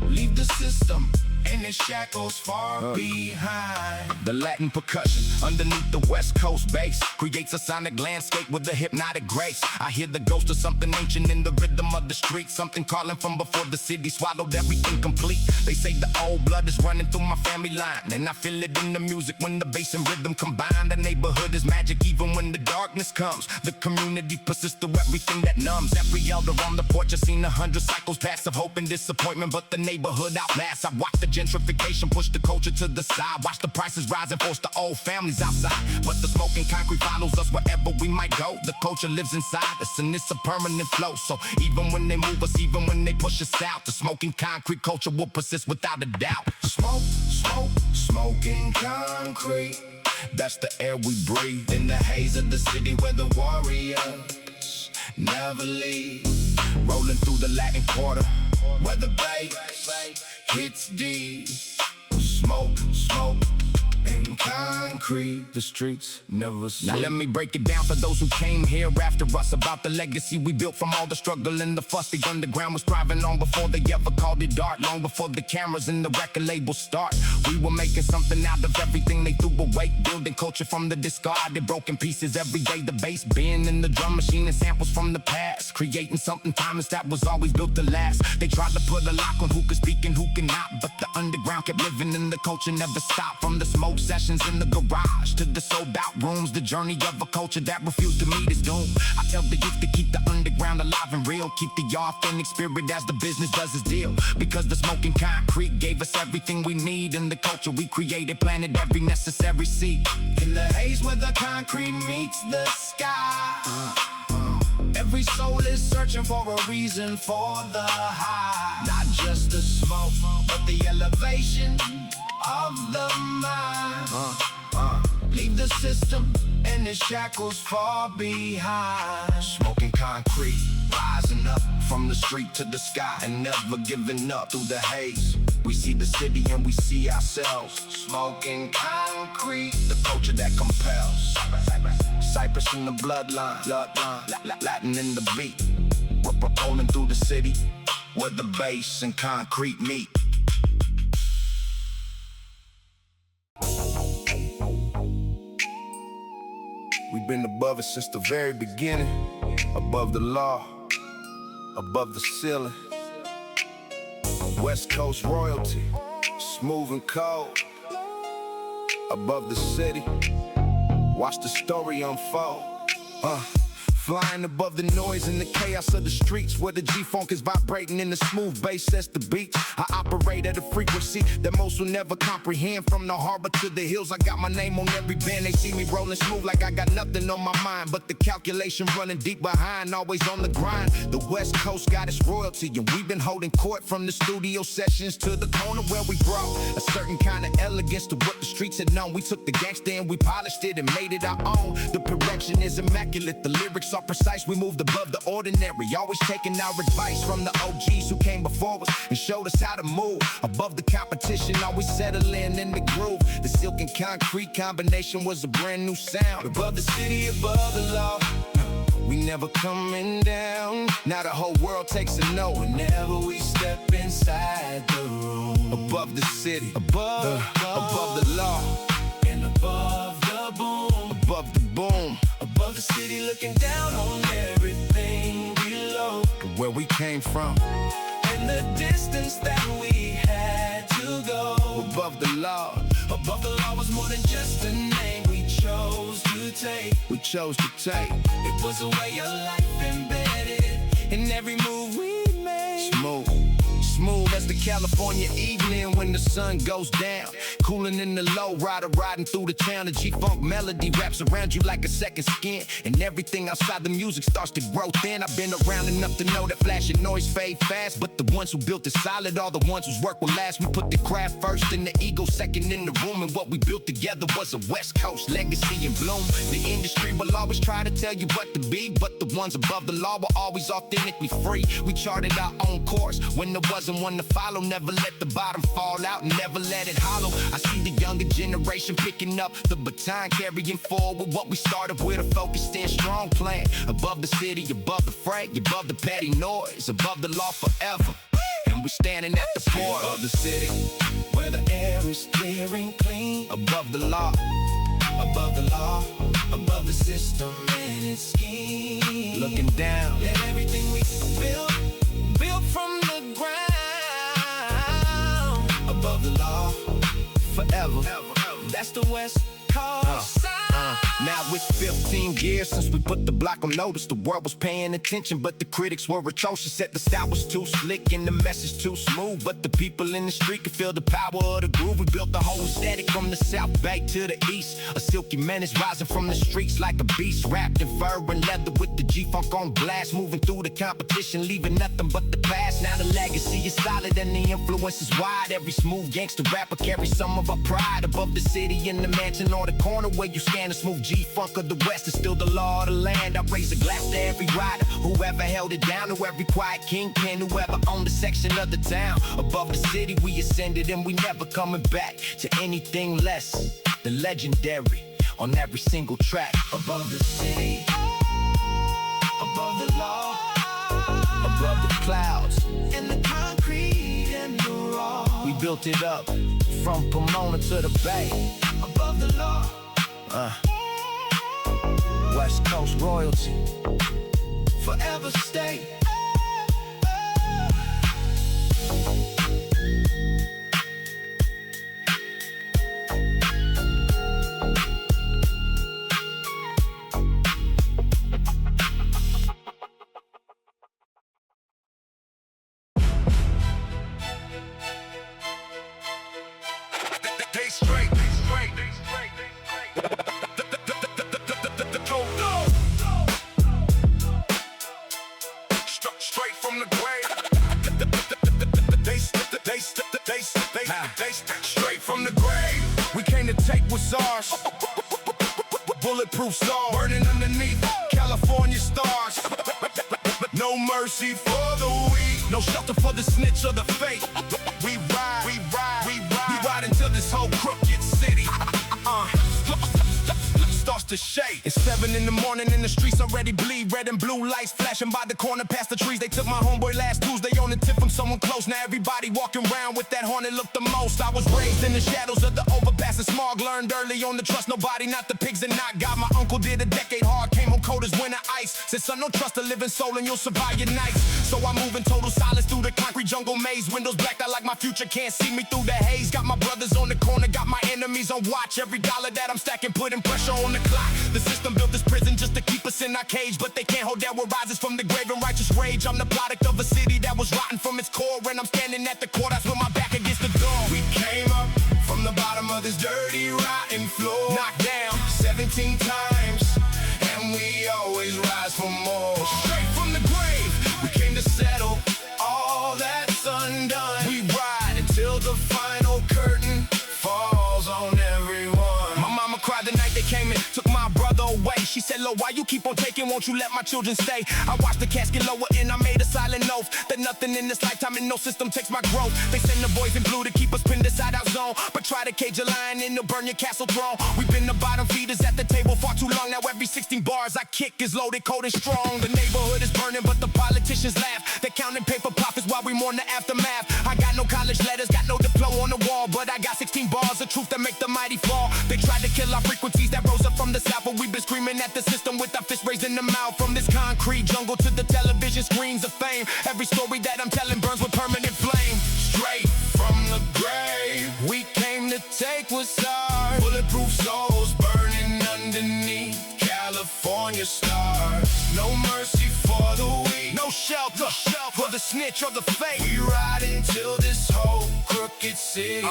Speaker 3: Leave the system and its shackles far behind.
Speaker 1: The Latin percussion underneath the West Coast bass creates a sonic landscape with a hypnotic grace. I hear the ghost of something ancient in the rhythm of the street, something calling from before the city swallowed everything complete. They say the old blood is running through my family line, and I feel it in the music when the bass and rhythm combine. The neighborhood is magic even when the darkness comes. The community persists through everything that numbs. Every elder on the porch has seen 100 cycles pass of hope and disappointment, but the neighborhood outlasts. I watch the gentrification push the culture to the side, watch the prices rise and force the old families outside. But the smoking concrete follows us wherever we might go. The culture lives inside us and it's a permanent flow. So even when they move us, even when they push us out, the smoking concrete culture will persist without a doubt.
Speaker 3: Smoke, smoking concrete.
Speaker 1: That's the air we breathe.
Speaker 3: In the haze of the city where the warriors never leave.
Speaker 1: Rolling through the Latin Quarter
Speaker 3: Where the bass hits deep. Smoke, and concrete.
Speaker 1: the streets never sleep. Now let me break it down for those who came here after us, about the legacy we built from all the struggle and the fuss. The underground was thriving long before they ever called it art, long before the cameras and the record labels start. We were making something out of everything they threw away, building culture from the discarded broken pieces every day. The bass band and the drum machine and samples from the past, creating something timeless that was always built to last. They tried to put a lock on who could speak and who cannot, but the underground kept living and the culture never stopped. From the smoke sessions in the garage to the sold out rooms, the journey of a culture that refused to meet its doom. I tell the youth to keep the underground alive and real, keep the authentic spirit as the business does its deal. Because the smoking concrete gave us everything we need, and the culture we created planted every necessary seed.
Speaker 3: In the haze where the concrete meets the sky. Every soul is searching for a reason for the high. Not just the smoke, but the elevation of the mind. Leave the system and its shackles far behind.
Speaker 1: Smoking concrete, rising up from the street to the sky, and never giving up through the haze. We see the city and we see ourselves. Smoking concrete, the culture that compels. Cypress in the bloodline, Latin in the beat. We're rolling through the city where the bass and concrete meet. We've been above it since the very beginning. Above the law, above the ceiling. West Coast royalty, smooth and cold. Above the city, watch the story unfold. Flying above the noise and the chaos of the streets, where the G-Funk is vibrating and the smooth bass sets the beat. I operate at a frequency that most will never comprehend. From the harbor to the hills, I got my name on every band. They see me rolling smooth like I got nothing on my mind, but the calculation running deep behind, always on the grind. The West Coast got its royalty, and we've been holding court from the studio sessions to the corner where we brought a certain kind of elegance to what the streets had known. We took the gangster and we polished it and made it our own. The production is immaculate, the lyrics are precise. We moved above the ordinary, always taking our advice from the OGs who came before us and showed us how to move above the competition, always settling in the groove. The silk and concrete combination was a brand new sound. Above the city, above the law, we never coming down. Now the whole world takes a note whenever we step inside the room. Above the city, above the law, and above the boom, above the boom. Above the city, looking down on everything below. Where we came from, and the distance that we had to go. Above the law was more than just a name we chose to take. We chose to take. It was a way of life embedded in every move we made. Smooth as the California evening when the sun goes down. Cooling in the Lowrider, riding through the town. The G-Funk melody wraps around you like a second skin, and everything outside the music starts to grow thin. I've been around enough to know that flash and noise fade fast, but the ones who built it solid are the ones whose work will last. We put the craft first and the ego second in the room, and what we built together was a West Coast legacy in bloom. The industry will always try to tell you what to be, but the ones above the law were always authentically free. We charted our own course when there wasn't one to follow. Never let the bottom fall out, never let it hollow. I see the younger generation picking up the baton, carrying forward what we started with, a focused and strong plan. Above the city, above the fray, above the petty noise, above the law forever. And we're standing at the port of the city, where the air is clear and clean. Above the law, above the law, above the system and its scheme. Looking down at everything we built from the ground. Above the law, forever. That's the West Coast side. Now it's 15 years since we put the block on notice. The world was paying attention, but the critics were atrocious. Said the style was too slick and the message too smooth, but the people in the street could feel the power of the groove. We built the whole aesthetic from the South Bay to the East. A silky menace rising from the streets like a beast, wrapped in fur and leather with the G-Funk on blast, moving through the competition, leaving nothing but the past. Now the legacy is solid and the influence is wide. Every smooth gangster rapper carries some of our pride. Above the city, in the mansion or the corner where you scan, the smooth G-Funk of the West is still the law of the land. I raise a glass to every rider, whoever held it down, to every quiet kingpin, whoever owned a section of the town. Above the city we ascended, and we never coming back to anything less than legendary on every single track. Above the city, above the law, above the clouds and the concrete and the raw. We built it up from Pomona to the Bay. Above the law, West Coast royalty, forever stay. Straight from the grave. They
Speaker 4: SARS. Bulletproof stars burning underneath California stars. No mercy for the weak, no shelter for the snitch or the fake. We ride, we ride, we ride, we ride until this whole crooked city starts to shake. It's 7 in the morning and the streets already bleed. Red and blue lights flashing by the corner past the trees. They took my homeboy last Tuesday on a tip from someone close. Now everybody walking around with that hornet look the most. I was raised in the shadows of the overpass and smog. Learned early on to trust nobody, not the pigs and not God. My uncle did a decade hard, came home cold as winter ice. Said son, don't trust a living soul and you'll survive your nights. So I move in total silence through the concrete jungle maze. Windows blacked out like my future can't see me through the haze. Got my brothers on the corner, got my enemies on watch. Every dollar that I'm stacking putting pressure on the clock. The system built this prison just to keep us in our cage, but they can't hold down what rises from the grave in righteous rage. I'm the product of a city that was rotten from its core, and I'm standing at the courthouse with my back against the door.
Speaker 3: We came up from the bottom of this dirty, rotten floor,
Speaker 4: Knocked down
Speaker 3: 17 times, and we always rise for more.
Speaker 4: straight from the grave.
Speaker 3: We came to settle all that's undone.
Speaker 4: We ride
Speaker 3: Till the final curtain falls on everyone.
Speaker 4: My mama cried the night they came in, took my brother away. She said, Lo, why you keep on taking? Won't you let my children stay? I watched the casket lower and I made a silent oath that nothing in this lifetime and no system takes my growth. They send the boys in blue to keep us pinned inside our zone, but try to cage a lion and they'll burn your castle throne. We've been the bottom feeders at the table far too long. Now every 16 bars I kick is loaded, cold and strong. The neighborhood is burning, but the politicians laugh. They're counting paper profits while we mourn the aftermath. I got no college letters, got no diploma on the wall, but I got 16 bars of truth that make the mighty fall. They tried to kill our frequencies that rose up from the south, but we've been screaming at the system with our fists raised in the mouth. From this concrete jungle to the television screens of fame, every story that I'm telling burns with permanent flame.
Speaker 3: Straight from the grave,
Speaker 4: We came to take what's ours.
Speaker 3: bulletproof souls burning underneath California stars. No mercy for the weak,
Speaker 4: No shelter for the snitch or the fake.
Speaker 3: we ride until this whole crooked city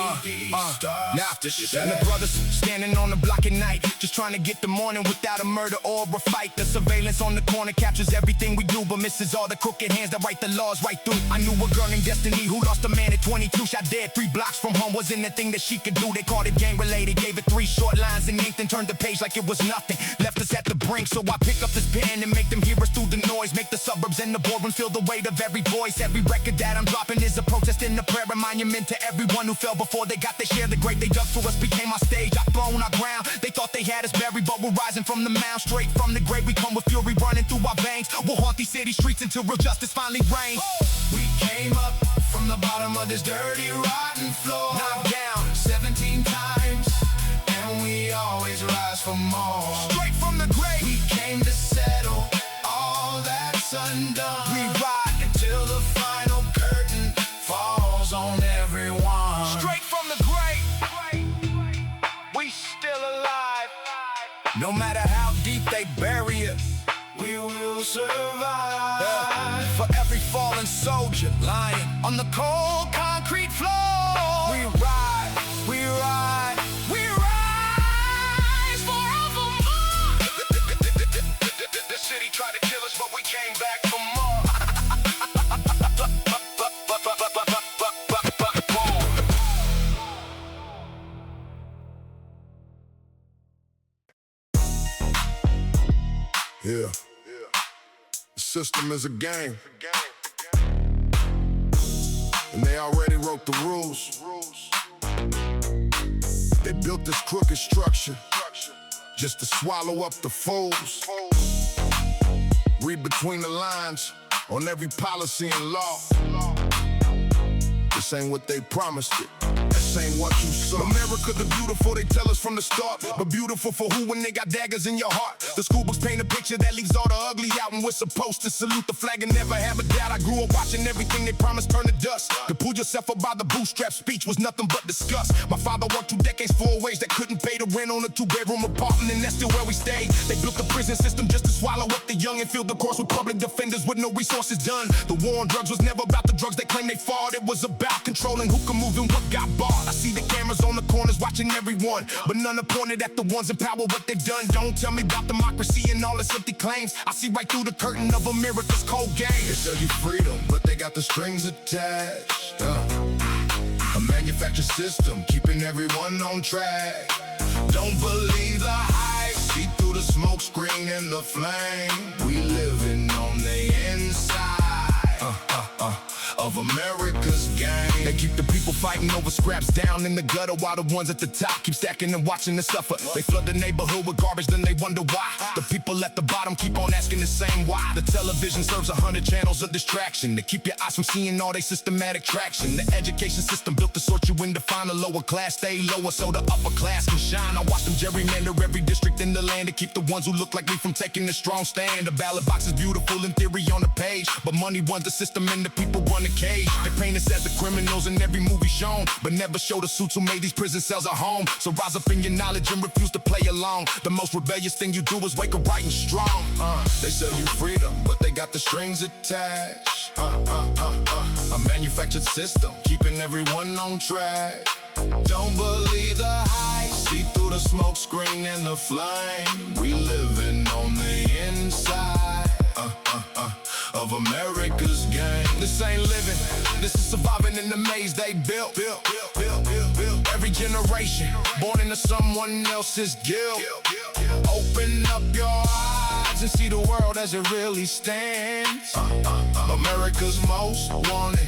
Speaker 3: starts
Speaker 4: Now,
Speaker 3: to shake.
Speaker 4: and the brothers standing on the block at night, just trying to get the morning without a murder or a fight. The surveillance on the corner captures everything we do, but misses all the crooked hands that write the laws right through. I knew a girl named Destiny who lost a man at 22, shot dead 3 blocks from home. Wasn't a thing that she could do. They called it gang related, gave it 3 short lines and inked and turned the page like it was nothing. Left us at the brink, so I pick up this pen and make them hear us through the noise. Make the suburbs and the boardroom feel the weight of every voice. Every record that I'm dropping is a protest and a prayer, a monument to everyone who fell before they got their share. The great they dug for us became our stage, our throne, our ground. They thought they had us buried, but we're rising from the mound. Straight from the grave, we come with fury running through our veins. We'll haunt these city streets until real justice finally reigns.
Speaker 3: We came up from the bottom of this dirty, rotten floor,
Speaker 4: Knocked down
Speaker 3: 17 times, and we always rise for more.
Speaker 4: straight from the grave.
Speaker 3: We came to settle all that's undone.
Speaker 4: We ride
Speaker 3: until the final curtain falls on everyone.
Speaker 4: straight from the grave. We still alive. No matter how deep they bury us,
Speaker 3: We will survive.
Speaker 4: for every fallen soldier lying on the cold concrete floor. We ride, we ride, we rise forevermore.
Speaker 3: The city tried to kill us, but we came back for more.
Speaker 4: Yeah. The system is a game, and they already wrote the rules. They built this crooked structure just to swallow up the fools. Read between the lines on every policy and law. This ain't what they promised it. This ain't what you saw. America the beautiful, they tell us from the start. But beautiful for who when they got daggers in your heart? The school books paint a picture that leaves all the ugly out, and we're supposed to salute the flag and never have a doubt. I grew up watching everything they promised turn to dust. To pull yourself up by the bootstrap speech was nothing but disgust. My father worked 2 decades for a wage that couldn't pay the rent on a 2-bedroom apartment, and that's still where we stayed. They built the prison system just to swallow up the young and fill the course with public defenders with no resources done. The war on drugs was never about the drugs they claim they fought. It was about controlling who can move and what got bought. I see the cameras on the corners watching everyone, but none are pointed at the ones in power, what they've done. Don't tell me about democracy and all its empty claims. I see right through the curtain of America's cold game.
Speaker 3: They sell you freedom, but they got the strings attached. A manufactured system keeping everyone on track.
Speaker 4: Don't believe the hype. See through the smoke screen and the flame. We living on the inside of Amerikka's game. They keep the people fighting over scraps down in the gutter, while the ones at the top keep stacking and watching us suffer. They flood the neighborhood with garbage, then they wonder why. The people at the bottom keep on asking the same why. The television serves 100 channels of distraction to keep your eyes from seeing all they systematic traction. The education system built to sort you into find the lower class stay lower so the upper class can shine. I watch them gerrymander every district in the land to keep the ones who look like me from taking a strong stand. The ballot box is beautiful in theory on the page, but money runs the system and the people run the cage. They paint us as the criminals in every movie shown, but never show the suits who made these prison cells a home. So rise up in your knowledge and refuse to play along. The most rebellious thing you do is wake up right and strong. They sell you freedom, but they got the strings attached. A manufactured system, keeping everyone on track. Don't believe the hype. See through the smoke screen and the flame. We living on the inside of Amerikka's game. This ain't living, this is surviving in the maze they built. Every generation, born into someone else's guilt. Open up your eyes and see the world as it really stands. Amerikka's most wanted.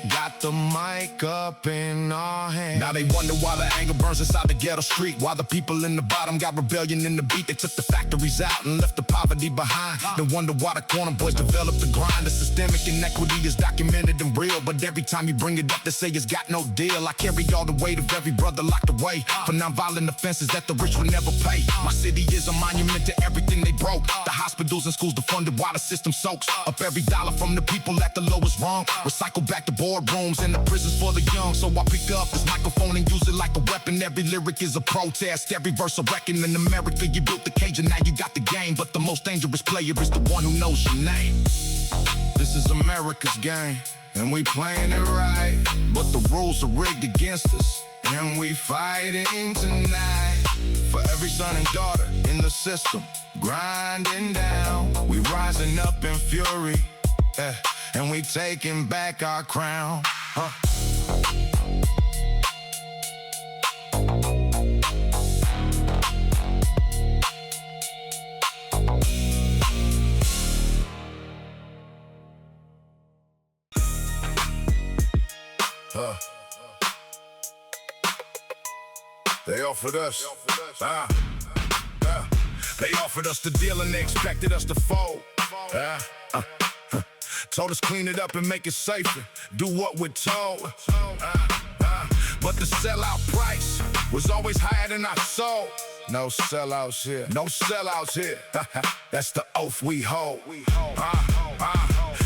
Speaker 4: Got the mic up in our hands. Now they wonder why the anger burns inside the ghetto street. Why the people in the bottom got rebellion in the beat. They took the factories out and left the poverty behind. They wonder why the corner boys developed the grind. The systemic inequity is documented and real, but every time you bring it up they say it's got no deal. I carry all the weight of every brother locked away for nonviolent offenses that the rich will never pay. My city is a monument to everything they broke. The hospitals and schools defunded while the system soaks up every dollar from the people at the lowest rung. Recycle back to boardrooms and the prisons for the young. So I pick up this microphone and use it like a weapon. Every lyric is a protest, every verse a reckon. In Amerikka you built the cage and now you got the game, but the most dangerous player is the one who knows your name. This is Amerikka's game, and we playing it right, but the rules are rigged against us, and we fighting tonight. For every son and daughter in the system, grinding down, we rising up in fury, and we taking back our crown. They offered us, they offered us the deal and they expected us to fold. Told us clean it up and make it safer, do what we're told. But the sellout price was always higher than our soul. No sellouts here, no sellouts here. That's the oath we hold.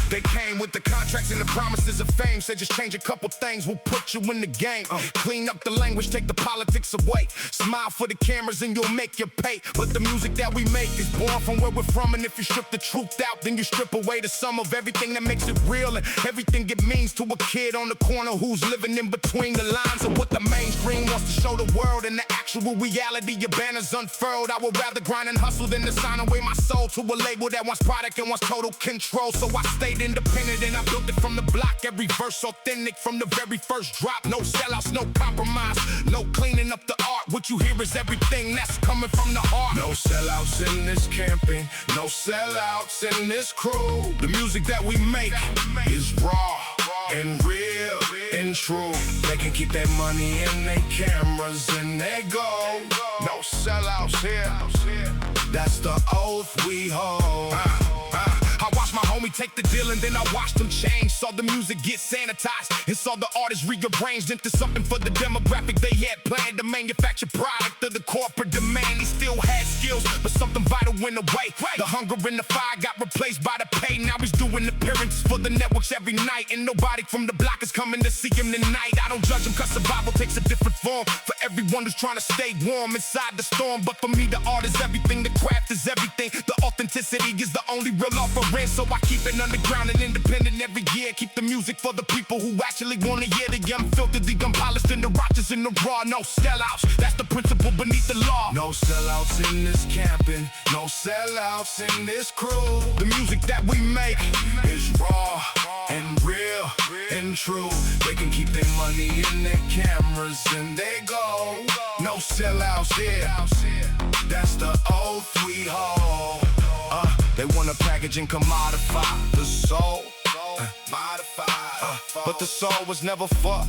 Speaker 4: They came with the contracts and the promises of fame. Said just change a couple things, we'll put you in the game. Clean up the language, take the politics away. Smile for the cameras and you'll make your pay. But the music that we make is born from where we're from. And if you strip the truth out, then you strip away the sum of everything that makes it real. And everything it means to a kid on the corner who's living in between the lines of what the mainstream wants to show the world. And the actual reality, your banner's unfurled. I would rather grind and hustle than to sign away my soul to a label that wants product and wants total control. So I stayed independent and I built it from the block. Every verse authentic from the very first drop. No sellouts, no compromise, no cleaning up the art. What you hear is everything that's coming from the heart. No sellouts in this camping, no sellouts in this crew. The music that we make is raw and real and true. They can keep their money in their cameras and they go. No sellouts here, that's the oath we hold. I watched my homie take the deal and then I watched him change. Saw the music get sanitized and saw the artists rearranged into something for the demographic they had planned. To manufacture product of the corporate demand. He still had skills, but something vital went away. The hunger and the fire got replaced by the pay. Now he's doing appearances for the networks every night, and nobody from the block is coming to see him tonight. I don't judge him cause survival takes a different form for everyone who's trying to stay warm inside the storm. But for me the art is everything, the craft is everything. The authenticity is the only real offering. So I keep it underground and independent every year. Keep the music for the people who actually want to hear the unfiltered, the unpolished, and the righteous and the raw. No sellouts, that's the principle beneath the law. No sellouts in this camping, no sellouts in this crew. The music that we make is raw and real and and true. They can keep their money in their cameras and they go. No sellouts here. That's the oath we hold. They wanna package and commodify the soul. But the soul was never for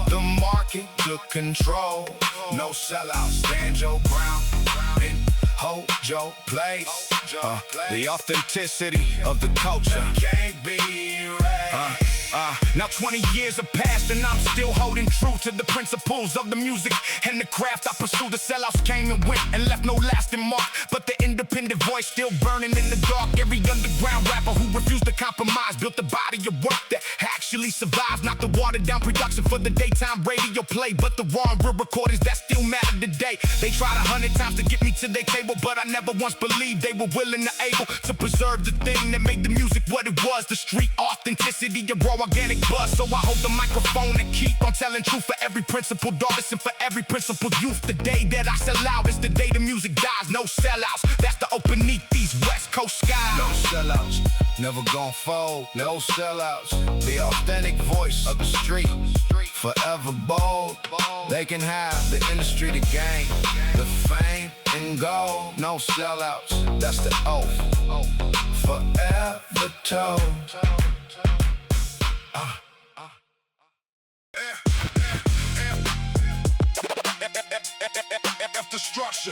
Speaker 4: the market took control. No sellouts, stand your ground and hold your place. The authenticity of the culture can't be erased. Now 20 years have passed and I'm still holding true to the principles of the music and the craft I pursue. The sellouts came and went and left no lasting mark, but the independent voice still burning in the dark. Every underground rapper who refused to compromise built a body of work that actually survives. Not the watered down production for the daytime radio play, but the raw and real recordings that still matter today. They tried 100 times to get me to their table, but I never once believed they were willing or able to preserve the thing that made the music what it was. The street authenticity of raw organic buzz. So I hold the microphone and keep on telling truth for every principled artist and for every principled youth. The day that I sell out is the day the music dies. No sellouts, that's the open beneath these West Coast skies. No sellouts, never gon' fold. No sellouts, the authentic voice of the street, forever bold. They can have the industry to gain, the fame and gold. No sellouts, that's the oath, forever told. F the structure.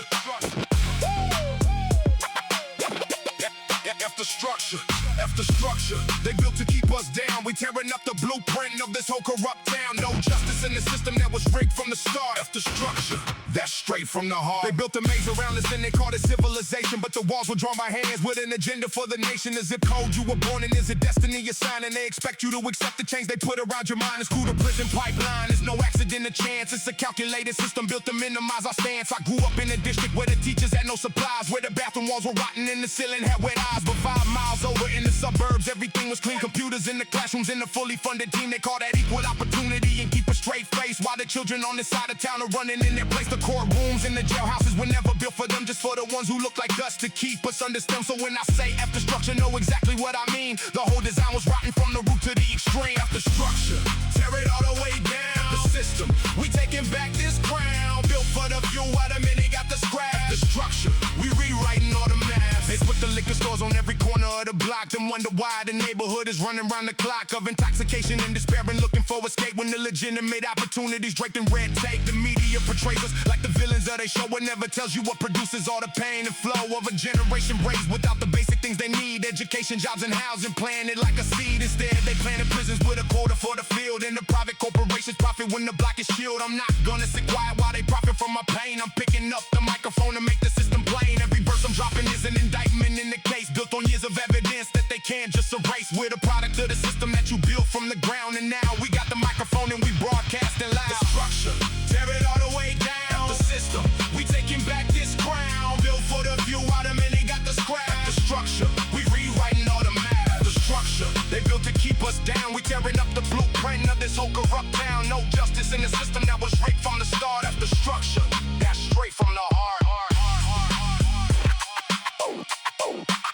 Speaker 4: F the structure. F the structure. They built to keep us down. We tearing up the blueprint of this whole corrupt town. No justice in the system that was rigged from the start. F the structure. That's straight from the heart. They built a maze around us and they called it civilization, but the walls were drawn by hands with an agenda for the nation. A zip code you were born in is a destiny assigned, and they expect you to accept the change they put around your mind. It's through the prison pipeline. It's no accident or chance. It's a calculated system built to minimize our stance. I grew up in a district where the teachers had no supplies, where the bathroom walls were rotten and the ceiling had wet eyes. But 5 miles over in the suburbs, everything was clean. Computers in the classrooms and a fully funded team. They call that equal opportunity and keep a straight face, while the children on this side of town are running in their place. The courtrooms and the jailhouses were never built for them, just for the ones who look like us, to keep us under STEM. So when I say F the structure, know exactly what I mean. The whole design was rotten from the root to the extreme. F the structure, tear it all the way down. The system, we taking back this crown. Built for the few, while the many got the scrap. The structure, we rewriting all the maps. They put the liquor stores on every corner of the block, then wonder why the neighborhood is running round the clock of intoxication and despair and looking for escape, when the legitimate opportunities draped in red tape. The media portrays us like the villains of their show. It never tells you what produces all the pain and flow of a generation raised without the basic things they need. Education, jobs, and housing, planted like a seed. Instead, they planted prisons with a quota for the field, and the private corporations profit when the block is chilled. I'm not gonna sit quiet while they profit from my pain. I'm picking up the microphone to make the system plain. Every verse I'm dropping is an indictment in the case, built on years of evidence that they can't just erase. We're the product of the system that you built from the ground, and now we got the microphone and we broadcasting loud. The structure, tear it all the way down. The system, we taking back this crown. Built for the few, while the many got the scrap. The structure, we rewriting all the math. The structure, they built to keep us down. We tearing up the blueprint of this whole corrupt town. No justice in the system that was rigged from the start. F the structure, that's straight from the heart.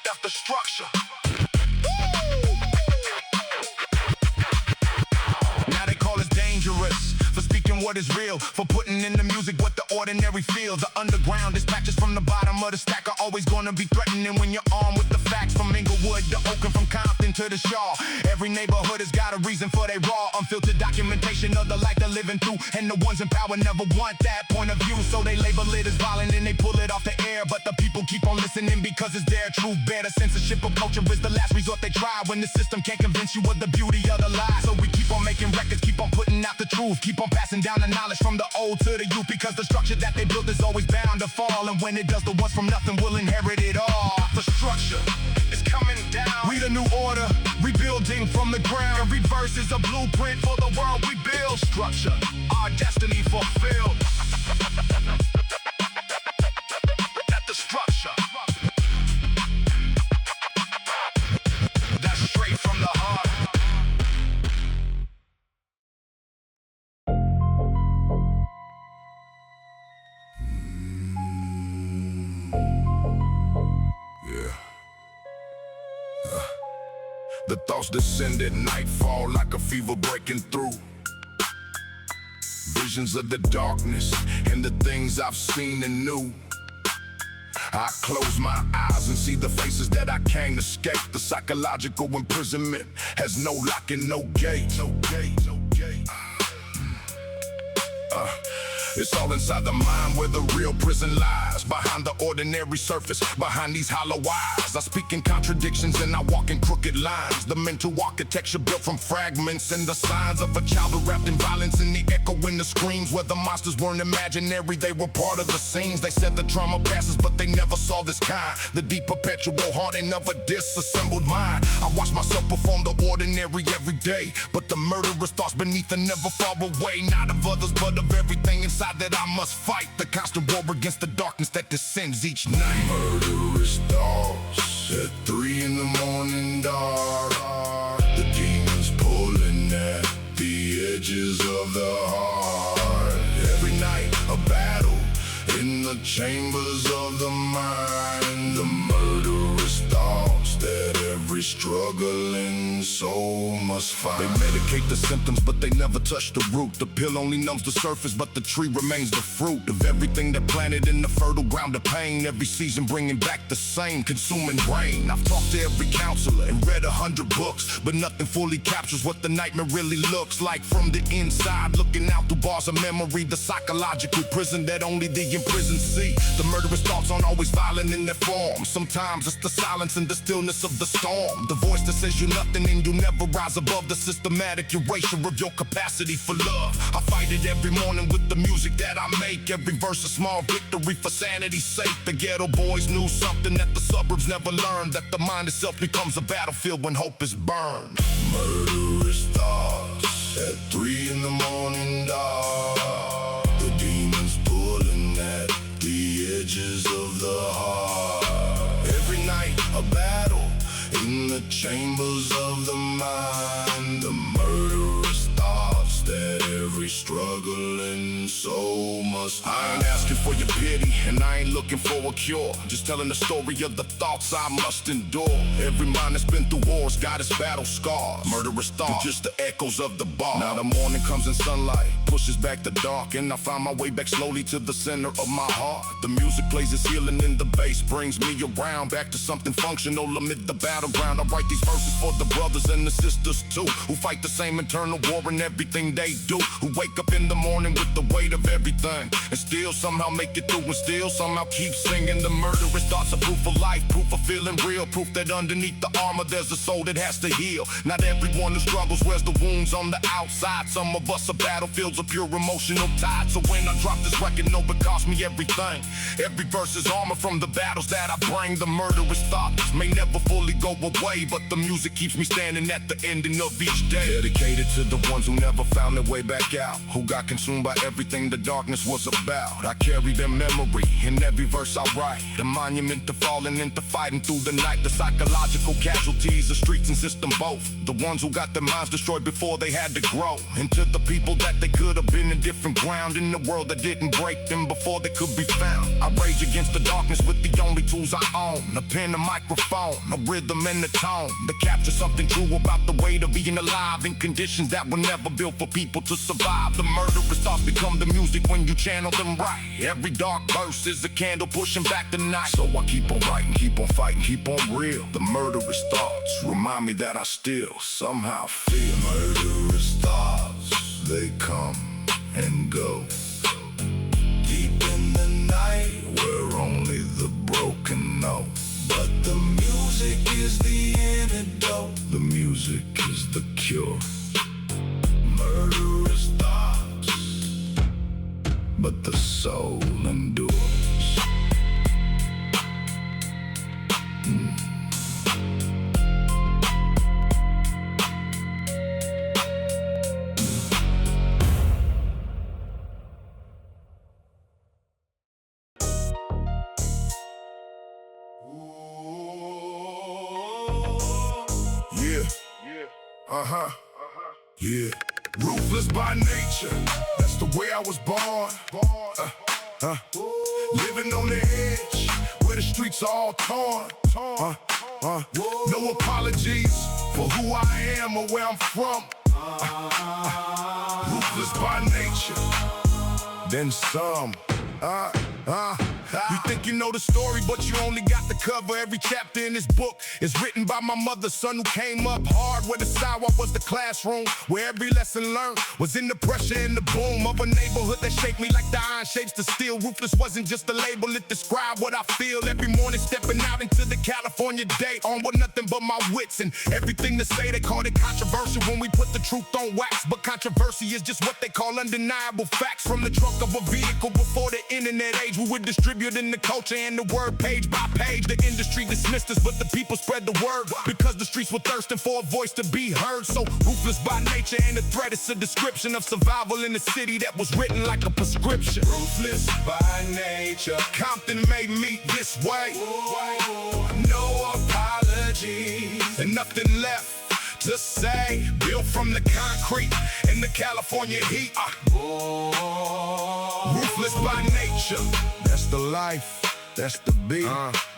Speaker 4: F the structure. Now they call us dangerous for speaking what is real, for putting in the music what the ordinary feels. The underground dispatches from the bottom of the stack are always gonna be threatening when you're armed with the facts. From Inglewood to Oakland, from Compton to the Shaw, every neighborhood has got a reason for their raw, unfiltered documentation of the life they're living through. And the ones in power never want that point of view, so they label it as violent and they pull it off the air. But the people keep on listening because it's their truth. Better censorship of culture is the last resort they try, when the system can't convince you of the beauty of the lie. So we keep on making records, keep on putting out the truth, keep on passing down the knowledge from the old to the youth, because the structure that they built is always bound to fall. And when it does, the ones from nothing will inherit it all. The structure is coming down. We the new order, rebuilding from the ground. Every verse is a blueprint for the world we build. Structure, our destiny fulfilled. At the structure, that's straight from the heart. The thoughts descend at nightfall like a fever breaking through. Visions of the darkness and the things I've seen and knew. I close my eyes and see the faces that I can't escape. The psychological imprisonment has no lock and no gate. No gate, no gate. It's all inside the mind where the real prison lies. Behind the ordinary surface, behind these hollow eyes. I speak in contradictions and I walk in crooked lines. The mental architecture built from fragments and the signs of a child wrapped in violence. And the echo in the screams where the monsters weren't imaginary, they were part of the scenes. They said the trauma passes but they never saw this kind. The deep perpetual haunting of a disassembled mind. I watch myself perform the ordinary every day, but the murderous thoughts beneath are never far away. Not of others but of everything inside that I must fight. The constant war against the darkness that descends each night.
Speaker 3: Murderous thoughts at 3 in the morning dark. The demons pulling at the edges of the heart. Every night a battle in the chambers of the mind. The murderous thoughts that every struggling soul must find.
Speaker 4: They medicate the symptoms but they never touch the root. The pill only numbs the surface but the tree remains the fruit of everything that planted in the fertile ground of pain. Every season bringing back the same consuming rain. I've talked to every counselor and read 100 books, but nothing fully captures what the nightmare really looks like from the inside. Looking out through bars of memory, the psychological prison that only the imprisoned see. The murderous thoughts aren't always violent in their form. Sometimes it's the silence and the stillness of the storm. The voice that says you're nothing and you'll never rise above. The systematic erasure of your capacity for love. I fight it every morning with the music that I make. Every verse a small victory for sanity's sake. The ghetto boys knew something that the suburbs never learned, that the mind itself becomes a battlefield when hope is burned.
Speaker 3: Murderous thoughts at 3 in the morning dark. The demons pulling at the edges of the heart. Every night a battle in the chambers of the mind. The murderous thoughts that every struggling soul must.
Speaker 4: I ain't asking for your pity and I ain't looking for a cure. Just telling the story of the thoughts I must endure. Every mind that's been through wars got its battle scars. Murderous thoughts, just the echoes of the bar. Now the morning comes in sunlight, pushes back the dark, and I find my way back slowly to the center of my heart. The music plays its healing in the bass, brings me around back to something functional amid the battleground. I write these verses for the brothers and the sisters too, who fight the same internal war in everything they do, who wake up in the morning with the weight of everything and still somehow make it through and still somehow keep singing. The murderous thoughts are proof of life, proof of feeling real, proof that underneath the armor there's a soul that has to heal. Not everyone who struggles wears the wounds on the outside. Some of us are battlefields of pure emotional tide. So when I drop this record, no, it cost me everything. Every verse is armor from the battles that I bring. The murderous thoughts may never fully go away, but the music keeps me standing at the ending of each day. Dedicated to the ones who never found their way back out, who got consumed by everything the darkness was about. I carry their memory in every verse I write. The monument to falling into fighting through the night. The psychological casualties, the streets and system both. The ones who got their minds destroyed before they had to grow. Into the people that they could have been in different ground. In the world that didn't break them before they could be found. I rage against the darkness with the only tools I own. A pen, a microphone, a rhythm and a tone. To capture something true about the weight of being alive in conditions that were never built for people to survive. The murderous thoughts become the music when you channel them right. Every dark verse is a candle pushing back the night. So I keep on writing, keep on fighting, keep on real. The murderous thoughts remind me that I still somehow feel.
Speaker 3: Murderous thoughts, they come and go. Deep in the night where only the broken know. But the music is the antidote. The music is the cure. Murderous thoughts, but the soul endures.
Speaker 4: Yeah, ruthless by nature, that's the way I was born. Living on the edge, where the streets are all torn. No apologies for who I am or where I'm from. Ruthless by nature, then some. You think you know the story, but you only got the cover. Every chapter in this book is written by my mother's son who came up hard, where the sidewalk was the classroom, where every lesson learned was in the pressure and the boom of a neighborhood that shaped me like the iron shapes the steel. Ruthless wasn't just a label, it described what I feel. Every morning stepping out into the California day, on with nothing but my wits and everything to say. They called it controversial when we put the truth on wax, but controversy is just what they call undeniable facts. From the trunk of a vehicle before the internet age, we were distributing the culture and the word page by page. The industry dismissed us, but the people spread the word, because the streets were thirsting for a voice to be heard. So ruthless by nature ain't a threat, it's a description of survival in a city that was written like a prescription. Ruthless by nature, Compton made me this way. No apologies and nothing left to say. Built from the concrete in the California heat. Ruthless by nature, that's the life, that's the beat,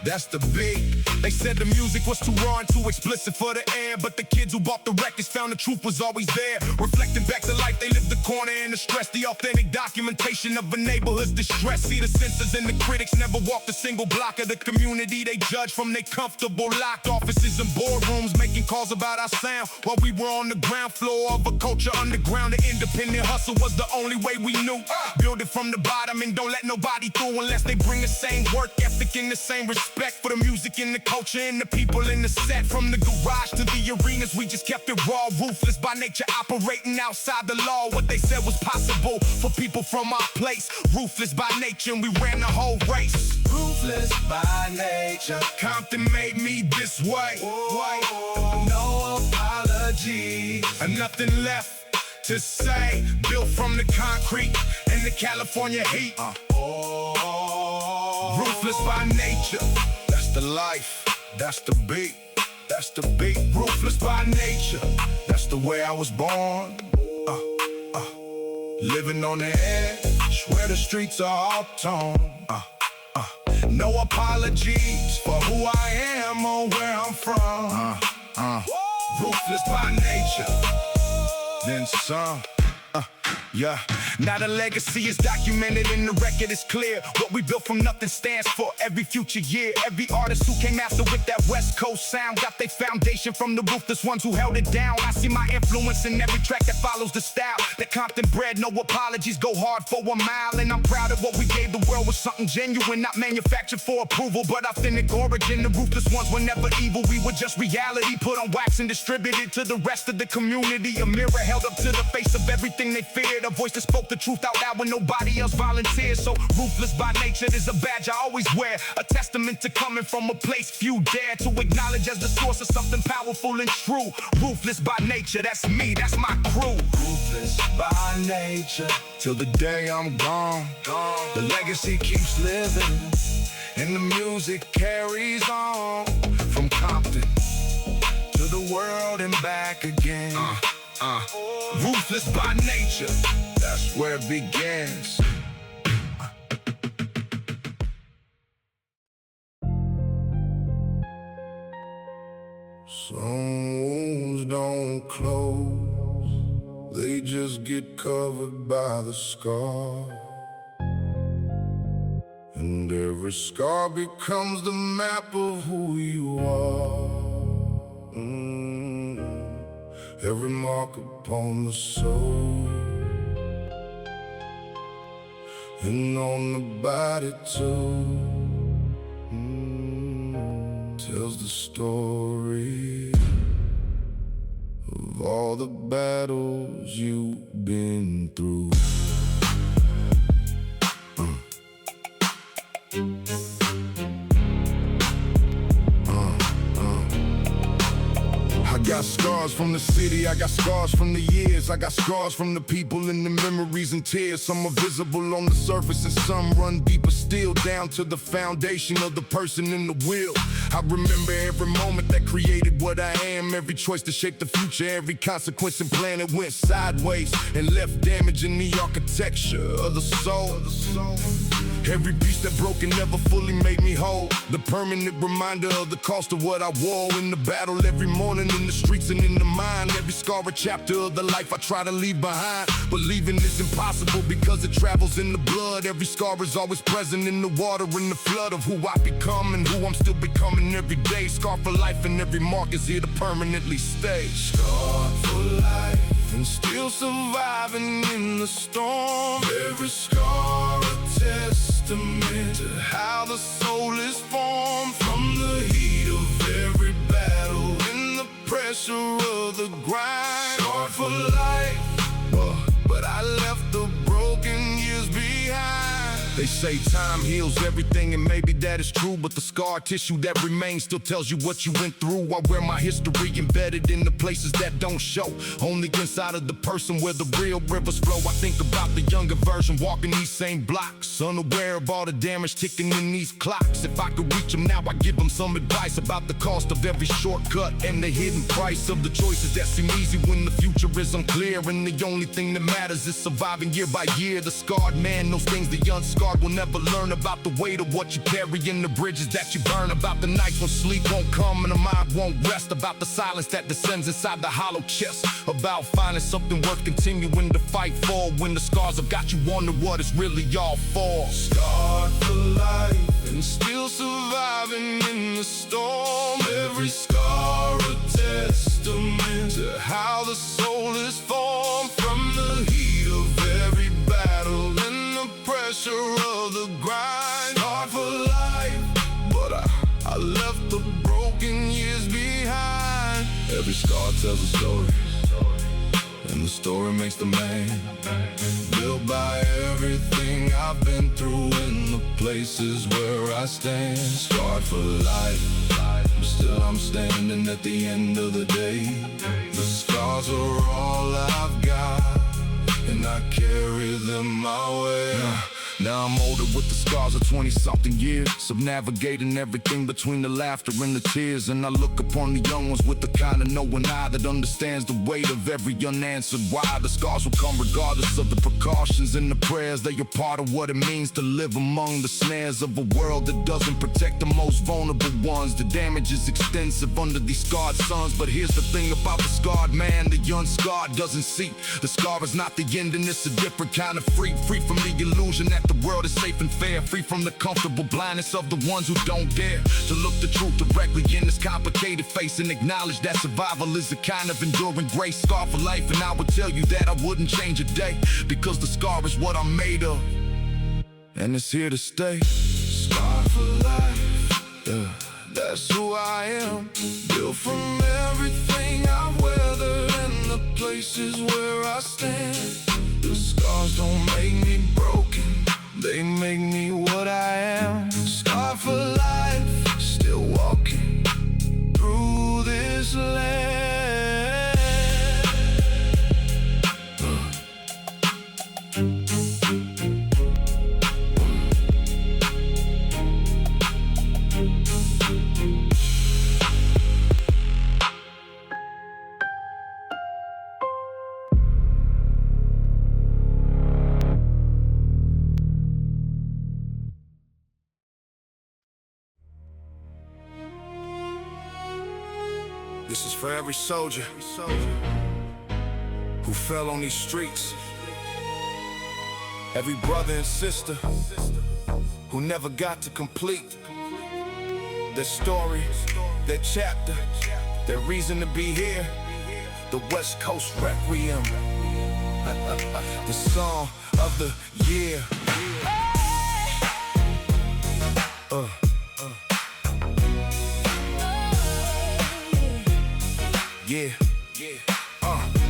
Speaker 4: that's the beat. They said the music was too raw and too explicit for the air, but the kids who bought the records found the truth was always there. Reflecting back to life, they lived the corner and the stress, the authentic documentation of a neighborhood's distress. See, the censors and the critics never walked a single block of the community. They judged from their comfortable locked offices and boardrooms, making calls about our sound while we were on the ground floor of a culture underground. The independent hustle was the only way we knew. Build it from the bottom and don't let nobody through unless they bring the same work ethic and the same respect for the music and the culture and the people in the set. From the garage to the arenas, we just kept it raw. Ruthless by nature, operating outside the law. What they said was possible for people from our place. Ruthless by nature, and we ran the whole race. Ruthless by nature, Compton made me this way. No apologies and nothing left to say. Built from the concrete and the California heat. Ruthless by nature, that's the life, that's the beat, that's the beat. Ruthless by nature, that's the way I was born. Living on the edge, where the streets are all torn. No apologies for who I am or where I'm from. Ruthless by nature, then some. Yeah, now the legacy is documented and the record is clear. What we built from nothing stands for every future year. Every artist who came after with that West Coast sound got their foundation from the ruthless ones who held it down. I see my influence in every track that follows the style that Compton bred. No apologies, go hard for a mile. And I'm proud of what we gave the world was something genuine, not manufactured for approval, but authentic origin. The ruthless ones were never evil, we were just reality, put on wax and distributed to the rest of the community. A mirror held up to the face of everything they feared, a voice that spoke the truth out loud when nobody else volunteered. So ruthless by nature is a badge I always wear, a testament to coming from a place few dare to acknowledge as the source of something powerful and true. Ruthless by nature, that's me, that's my crew. Ruthless by nature, till the day I'm gone. The legacy keeps living and the music carries on. From Compton to the world and back again. Ruthless by nature, that's where it begins. Some wounds don't close, they just get covered by the scar. And every scar becomes the map of who you are. Every mark upon the soul, and on the body too, tells the story of all the battles you've been through. I got scars from the city, I got scars from the years, I got scars from the people and the memories and tears. Some are visible on the surface and some run deeper still, down to the foundation of the person in the wheel. I remember every moment that created what I am, every choice to shape the future, every consequence and plan that went sideways and left damage in the architecture of the soul. Every piece that broke and never fully made me whole. The permanent reminder of the cost of what I wore in the battle every morning in the streets and in the mind. Every scar a chapter of the life I try to leave behind. But leaving is impossible because it travels in the blood. Every scar is always present in the water, in the flood of who I become and who I'm still becoming every day. Scar for life and every mark is here to permanently stay.
Speaker 3: Scarred for life and still surviving in the storm. Every scar a testament to how the soul is formed. From the heat of every battle, in the pressure of the grind. Scarred for life, but I left the broken years behind.
Speaker 4: They say time heals everything, and maybe that is true, but the scar tissue that remains still tells you what you went through. I wear my history embedded in the places that don't show, only inside of the person where the real rivers flow. I think about the younger version walking these same blocks, unaware of all the damage ticking in these clocks. If I could reach them now, I'd give them some advice about the cost of every shortcut and the hidden price of the choices that seem easy when the future is unclear, and the only thing that matters is surviving year by year. The scarred man knows things the unscarred will never learn, about the weight of what you carry and the bridges that you burn, about the nights when sleep won't come and the mind won't rest, about the silence that descends inside the hollow chest, about finding something worth continuing to fight for when the scars have got you wondering what it's really all for.
Speaker 3: Scarred for life and still surviving in the storm. Every scar a testament to how the soul is formed. From the heat of every battle and the pressure of the grind. Scarred for life, but I left the broken years behind. Every scar tells a story, and the story makes the man. Built by everything I've been through in the places where I stand. Scarred for life, but still I'm standing at the end of the day. The scars are all I've got, and I carry them my way.
Speaker 4: Now I'm older with the scars of 20-something years of navigating everything between the laughter and the tears, and I look upon the young ones with the kind of knowing eye that understands the weight of every unanswered why. The scars will come regardless of the precautions and the prayers. They are part of what it means to live among the snares of a world that doesn't protect the most vulnerable ones. The damage is extensive under these scarred suns, but here's the thing about the scarred man the unscarred doesn't see. The scar is not the end, and it's a different kind of free from the illusion that the world is safe and fair, free from the comfortable blindness of the ones who don't dare to look the truth directly in this complicated face and acknowledge that survival is a kind of enduring grace. Scar for life, and I would tell you that I wouldn't change a day, because the scar is what I'm made of, and it's here to stay.
Speaker 3: Scarred for life, yeah, that's who I am. Built from everything I've weathered and the places where I stand. The scars don't make me broken, they make me what I am. Scarred for life, still walking through this land.
Speaker 4: This is for every soldier who fell on these streets, every brother and sister who never got to complete their story, their chapter, their reason to be here. The West Coast Requiem, the song of the year. Yeah.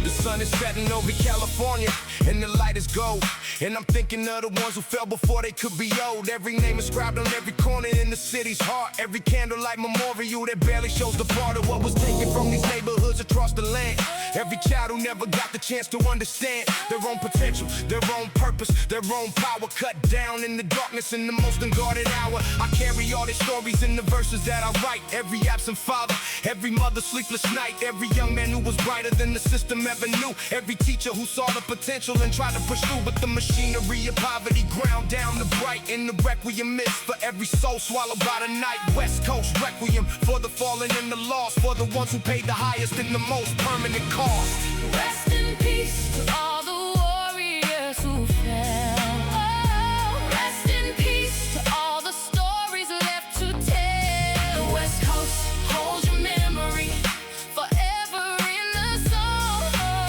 Speaker 4: The sun is setting over California, and the light is gold. And I'm thinking of the ones who fell before they could be old. Every name inscribed on every corner in the city's heart. Every candlelight memorial that barely shows the part of what was taken from these neighborhoods across the land. Every child who never got the chance to understand their own potential, their own purpose, their own power, cut down in the darkness in the most unguarded hour. I carry all these stories in the verses that I write. Every absent father, every mother's sleepless night, every young man who was brighter than the system ever knew, every teacher who saw the potential and tried to push through, but the machinery of poverty ground down the bright. In the Requiem is for every soul swallowed by the night. West Coast Requiem for the fallen and the lost, for the ones who paid the highest and the most permanent cost.
Speaker 2: Rest in peace to all the warriors who fell. Oh, rest in peace to all the stories left to tell. The West Coast, hold your memory forever in the soul,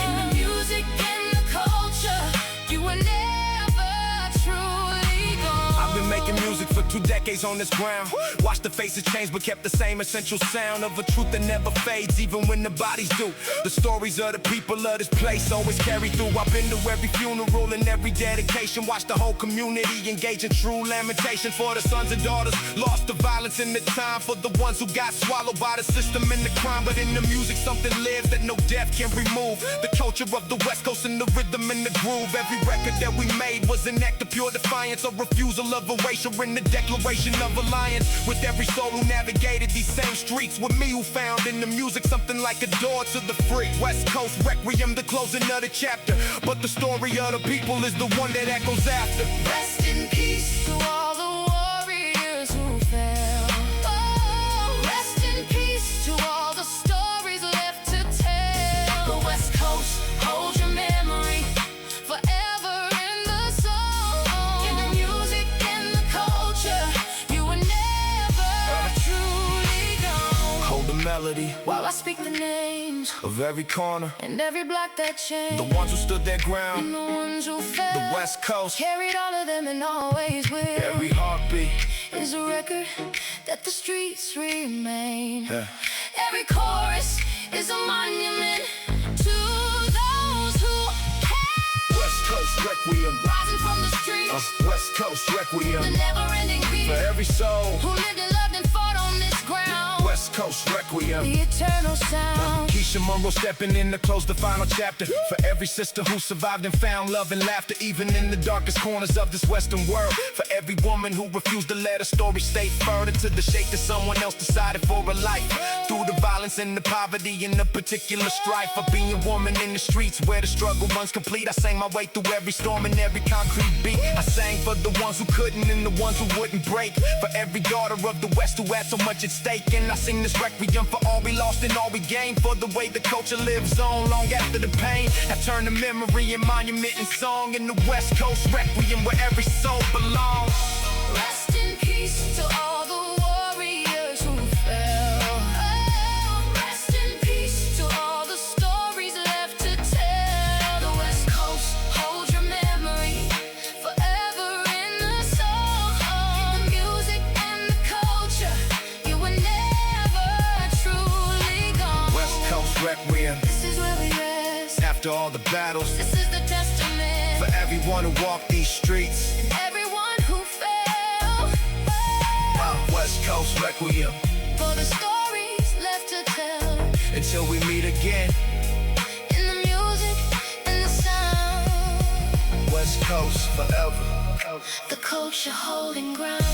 Speaker 2: in the music and the culture. You were never truly gone.
Speaker 4: I've been making music for 2 decades on this ground. Watched the faces change but kept the same essential sound of a truth that never fades even when the bodies do. The stories of the people of this place always carry through. I've been to every funeral and every dedication. Watched the whole community engage in true lamentation for the sons and daughters lost to violence in the time, for the ones who got swallowed by the system and the crime. But in the music something lives that no death can remove. The culture of the West Coast and the rhythm and the groove. Every record that we made was an act of pure defiance, a refusal of erasure in the Declaration of Alliance. With every soul who navigated these same streets, with me who found in the music something like a door to the free. West Coast Requiem, the closing of the chapter, but the story of the people is the one that echoes after.
Speaker 2: Rest in peace to all the warriors who fell. Oh, rest in peace to all the stories left to tell. The West Coast, hold your memory forever in the soul, in the music and the culture. You were never truly gone.
Speaker 4: Hold the melody
Speaker 2: While I speak the names
Speaker 4: of every corner,
Speaker 2: and every block that changed,
Speaker 4: the ones who stood their
Speaker 2: and
Speaker 4: ground,
Speaker 2: the ones who fell,
Speaker 4: the West Coast.
Speaker 2: carried all of them and always will.
Speaker 4: Every heartbeat,
Speaker 2: is a record that the streets remain.
Speaker 4: yeah.
Speaker 2: Every chorus is a monument to those who came,
Speaker 4: West Coast Requiem,
Speaker 2: rising from the streets,
Speaker 4: West Coast
Speaker 2: the
Speaker 4: Requiem,
Speaker 2: never-ending beat,
Speaker 4: for every soul.
Speaker 2: who lived and loved and fought on this ground.
Speaker 4: West Coast Requiem.
Speaker 2: The eternal sound.
Speaker 4: Keisha, Monroe stepping in to close the final chapter. For every sister who survived and found love and laughter, even in the darkest corners of this Western world. For every woman who refused to let her story stay further to the shape that someone else decided for her life. Through the violence and the poverty and the particular strife of being a woman in the streets where the struggle runs complete. I sang my way through every storm and every concrete beat. I sang for the ones who couldn't and the ones who wouldn't break. For every daughter of the West who had so much at stake. And I sing this requiem for all we lost and all we gained, for the way the culture lives on long after the pain. I turn the memory and monument and song in the West Coast Requiem where every soul belongs.
Speaker 2: Rest in peace to all the warriors who fell. Oh, rest in peace to all the stories left to tell. The West Coast, hold your memory forever in the soul, in the music and the culture. You were never truly gone.
Speaker 4: West Coast Requiem,
Speaker 2: This is where we rest.
Speaker 4: after all the battles,
Speaker 2: This is the testament
Speaker 4: for everyone who walked these streets.
Speaker 2: and everyone who fell.
Speaker 4: West Coast Requiem,
Speaker 2: For the stories left to tell,
Speaker 4: until we meet again.
Speaker 2: in the music and the sound.
Speaker 4: West Coast forever.
Speaker 2: The culture holding ground.